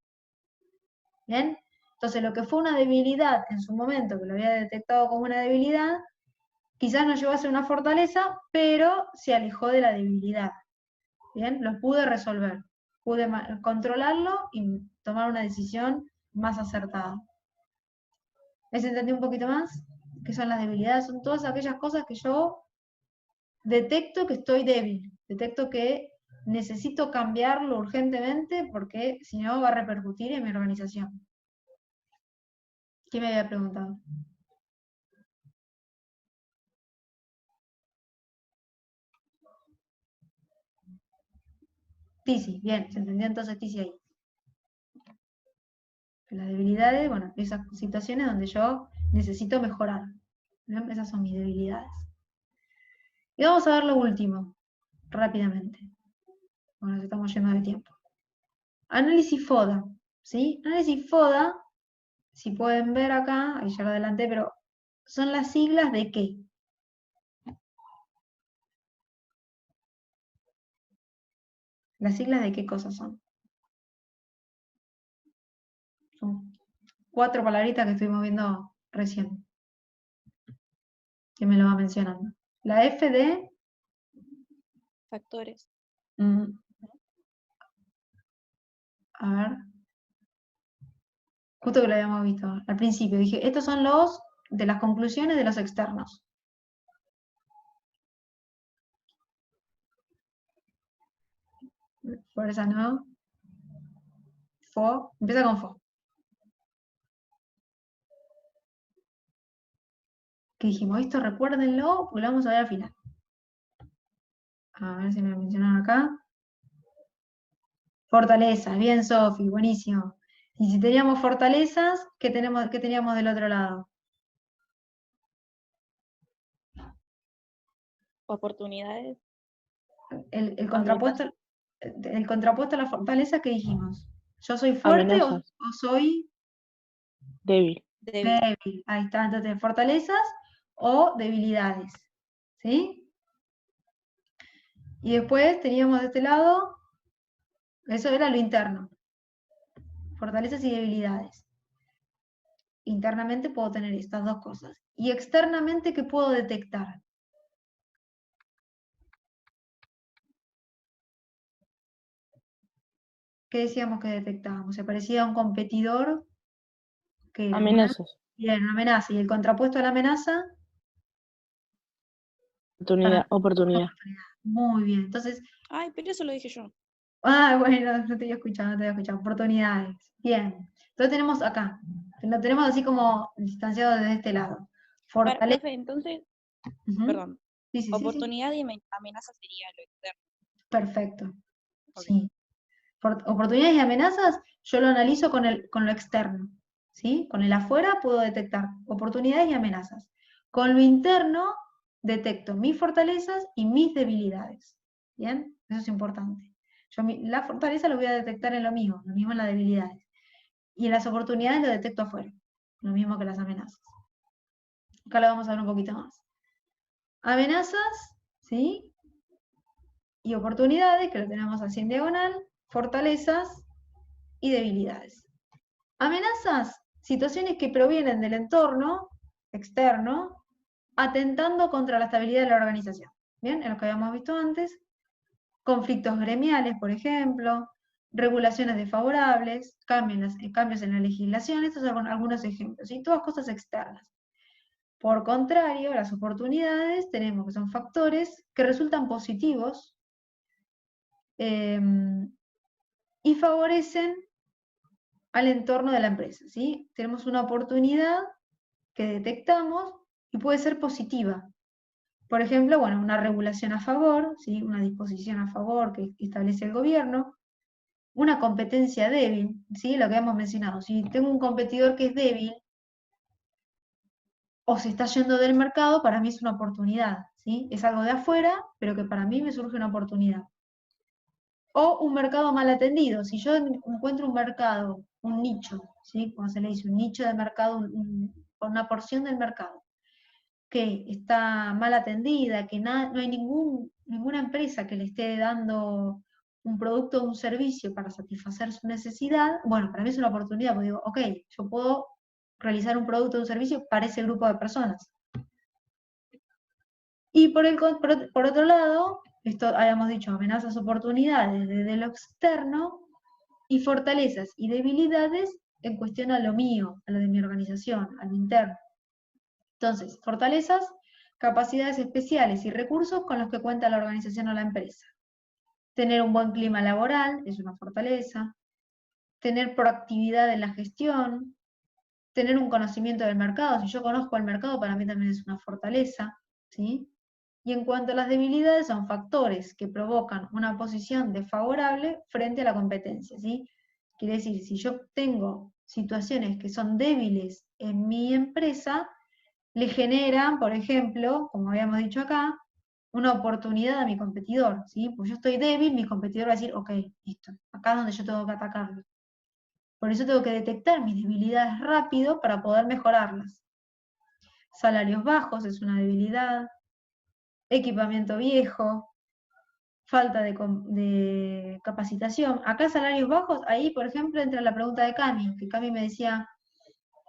S1: ¿Bien? Entonces lo que fue una debilidad en su momento, que lo había detectado como una debilidad, quizás no llegó a ser una fortaleza, pero se alejó de la debilidad. ¿Bien? Lo pude resolver, pude controlarlo y tomar una decisión más acertada. ¿Les entendí un poquito más? ¿Qué son las debilidades? Son todas aquellas cosas que yo detecto que estoy débil, detecto que necesito cambiarlo urgentemente porque si no va a repercutir en mi organización. ¿Quién me había preguntado? Tizi, bien, se entendió entonces Tizi ahí. Las debilidades, bueno, esas situaciones donde yo necesito mejorar. ¿Bien? Esas son mis debilidades. Y vamos a ver lo último, rápidamente. Bueno, nos estamos yendo de tiempo. Análisis FODA, ¿sí? Análisis FODA, si pueden ver acá, ahí ya lo adelanté, pero son las siglas de qué. ¿Las siglas de qué cosas son? Son 4 palabritas que estuvimos viendo recién. Que me lo va mencionando. La F de...
S2: Factores.
S1: A ver. Justo que lo habíamos visto al principio. Dije, estos son los de las conclusiones de los externos. Por esa no. FO. Empieza con FO. Que dijimos, esto recuérdenlo, porque lo vamos a ver al final. A ver si me lo mencionaron acá. Fortalezas, bien Sofi, buenísimo. Y si teníamos fortalezas, ¿qué teníamos del otro lado?
S2: Oportunidades.
S1: El contrapuesto a la fortaleza, ¿qué dijimos? ¿Yo soy fuerte o
S3: Amenazas.
S1: soy
S3: Débil.
S2: Débil.
S1: débil? Ahí está, entonces fortalezas o debilidades. ¿Sí? Y después teníamos de este lado, eso era lo interno. Fortalezas y debilidades. Internamente puedo tener estas dos cosas. Y externamente, ¿qué puedo detectar? ¿Qué decíamos que detectábamos? Se parecía a un competidor que era
S3: Amenazas.
S1: bien, una amenaza. Y el contrapuesto a la amenaza,
S3: Oportunidad.
S1: muy bien. Entonces,
S2: Ay, pero eso lo dije yo.
S1: bueno, no te había escuchado, no te había escuchado. Oportunidades. Bien. Entonces tenemos acá. Lo tenemos así como distanciado desde este lado. Fortaleza.
S2: Profe, entonces,
S1: Ujú.
S2: perdón.
S1: Sí, sí, sí, sí.
S2: Oportunidad y amenaza sería lo externo.
S1: Perfecto.
S2: Ok.
S1: Sí. Oportunidades y amenazas, yo lo analizo con lo externo. ¿Sí? Con el afuera puedo detectar oportunidades y amenazas. Con lo interno detecto mis fortalezas y mis debilidades. ¿Bien? Eso es importante. La fortaleza lo voy a detectar en lo mismo en las debilidades. Y en las oportunidades lo detecto afuera, lo mismo que las amenazas. Acá lo vamos a ver un poquito más. Amenazas, ¿sí? Y oportunidades, que lo tenemos así en diagonal, fortalezas y debilidades. Amenazas, situaciones que provienen del entorno externo, atentando contra la estabilidad de la organización. Bien, en lo que habíamos visto antes, conflictos gremiales, por ejemplo, regulaciones desfavorables, cambios en la legislación, estos son algunos ejemplos, y todas cosas externas. Por contrario, las oportunidades tenemos que son factores que resultan positivos y favorecen al entorno de la empresa. ¿Sí? Tenemos una oportunidad que detectamos y puede ser positiva. Por ejemplo, bueno, una regulación a favor, ¿sí? Una disposición a favor que establece el gobierno, una competencia débil, ¿sí? Lo que hemos mencionado. Si tengo un competidor que es débil o se está yendo del mercado, para mí es una oportunidad, ¿sí? Es algo de afuera, pero que para mí me surge una oportunidad. O un mercado mal atendido. Si yo encuentro un mercado, un nicho, ¿sí? Como se le dice, un nicho de mercado, una porción del mercado, que está mal atendida, que no hay ninguna empresa que le esté dando un producto o un servicio para satisfacer su necesidad, bueno, para mí es una oportunidad, porque digo, ok, yo puedo realizar un producto o un servicio para ese grupo de personas. Y por otro lado, esto habíamos dicho, amenazas, oportunidades desde lo externo y fortalezas y debilidades en cuestión a lo mío, a lo de mi organización, a lo interno. Entonces, fortalezas, capacidades especiales y recursos con los que cuenta la organización o la empresa. Tener un buen clima laboral es una fortaleza. Tener proactividad en la gestión. Tener un conocimiento del mercado. Si yo conozco el mercado, para mí también es una fortaleza, ¿sí? Y en cuanto a las debilidades, son factores que provocan una posición desfavorable frente a la competencia, ¿sí? Quiere decir, si yo tengo situaciones que son débiles en mi empresa, le generan, por ejemplo, como habíamos dicho acá, una oportunidad a mi competidor, ¿sí? Pues yo estoy débil, mi competidor va a decir, ok, listo, acá es donde yo tengo que atacarlo. Por eso tengo que detectar mis debilidades rápido para poder mejorarlas. Salarios bajos es una debilidad, equipamiento viejo, falta de capacitación. Acá salarios bajos, ahí por ejemplo entra la pregunta de Cami, que Cami me decía,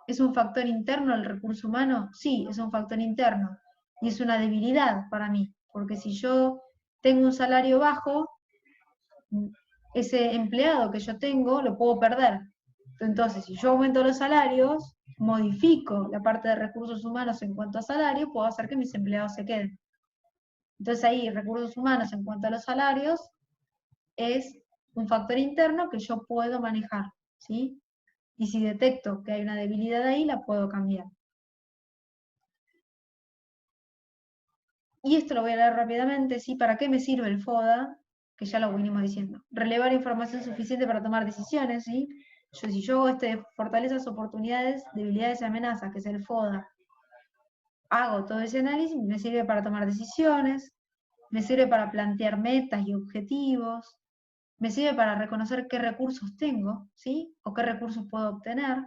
S1: ¿es un factor interno el recurso humano? Sí, es un factor interno. Y es una debilidad para mí, porque si yo tengo un salario bajo, ese empleado que yo tengo lo puedo perder. Entonces, si yo aumento los salarios, modifico la parte de recursos humanos en cuanto a salario, puedo hacer que mis empleados se queden. Entonces ahí, recursos humanos en cuanto a los salarios, es un factor interno que yo puedo manejar, ¿sí? Y si detecto que hay una debilidad ahí, la puedo cambiar. Y esto lo voy a leer rápidamente, ¿sí? ¿Para qué me sirve el FODA? Que ya lo venimos diciendo. Relevar información suficiente para tomar decisiones, ¿sí? Si yo hago fortalezas, oportunidades, debilidades y amenazas, que es el FODA, hago todo ese análisis, me sirve para tomar decisiones, me sirve para plantear metas y objetivos, me sirve para reconocer qué recursos tengo, ¿sí? O qué recursos puedo obtener,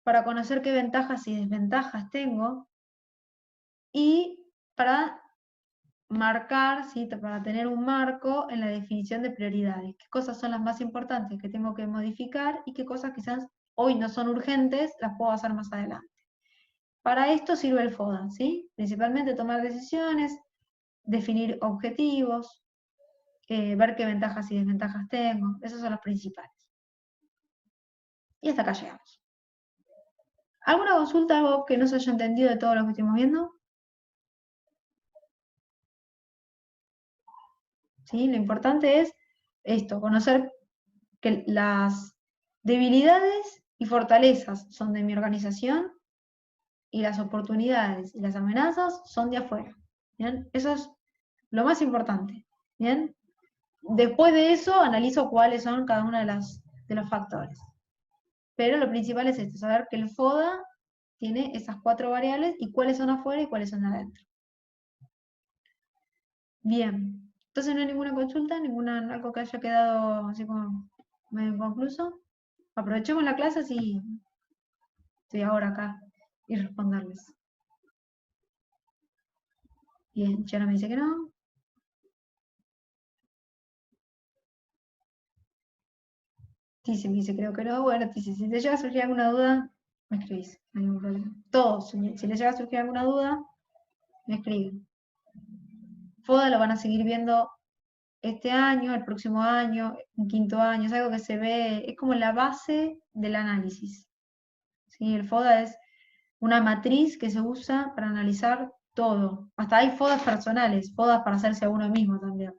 S1: para conocer qué ventajas y desventajas tengo, y para marcar, ¿sí? Para tener un marco en la definición de prioridades. ¿Qué cosas son las más importantes que tengo que modificar y qué cosas quizás hoy no son urgentes, las puedo hacer más adelante? Para esto sirve el FODA, ¿sí? Principalmente tomar decisiones, definir objetivos, ver qué ventajas y desventajas tengo. Esos son los principales. Y hasta acá llegamos. ¿Alguna consulta, algo que no se haya entendido de todo lo que estuvimos viendo? ¿Sí? Lo importante es esto, conocer que las debilidades y fortalezas son de mi organización y las oportunidades y las amenazas son de afuera. ¿Bien? Eso es lo más importante. ¿Bien? Después de eso analizo cuáles son cada uno de los factores. Pero lo principal es esto, saber que el FODA tiene esas 4 variables y cuáles son afuera y cuáles son adentro. Bien, entonces no hay ninguna consulta, algo que haya quedado así como medio inconcluso. Aprovechemos la clase así estoy ahora acá y responderles. Bien, Chara me dice que no. Tizi me dice creo que no. Bueno, Tizi, si te llega a surgir alguna duda, me escribís, no hay ningún problema. Todos, si les llega a surgir alguna duda, me escriben. FODA lo van a seguir viendo este año, el próximo año, en quinto año, es algo que se ve, es como la base del análisis. ¿Sí? El FODA es una matriz que se usa para analizar todo. Hasta hay FODAs personales, FODAs para hacerse a uno mismo también.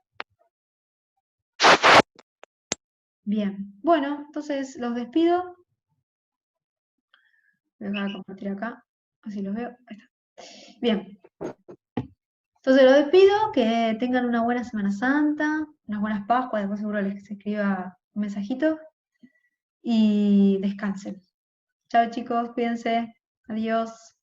S1: Bien, bueno, entonces los despido. Voy a compartir acá, así los veo. Ahí está. Bien. Entonces los despido, que tengan una buena Semana Santa, unas buenas Pascuas, después seguro les escriba un mensajito. Y descansen. Chao chicos, cuídense. Adiós.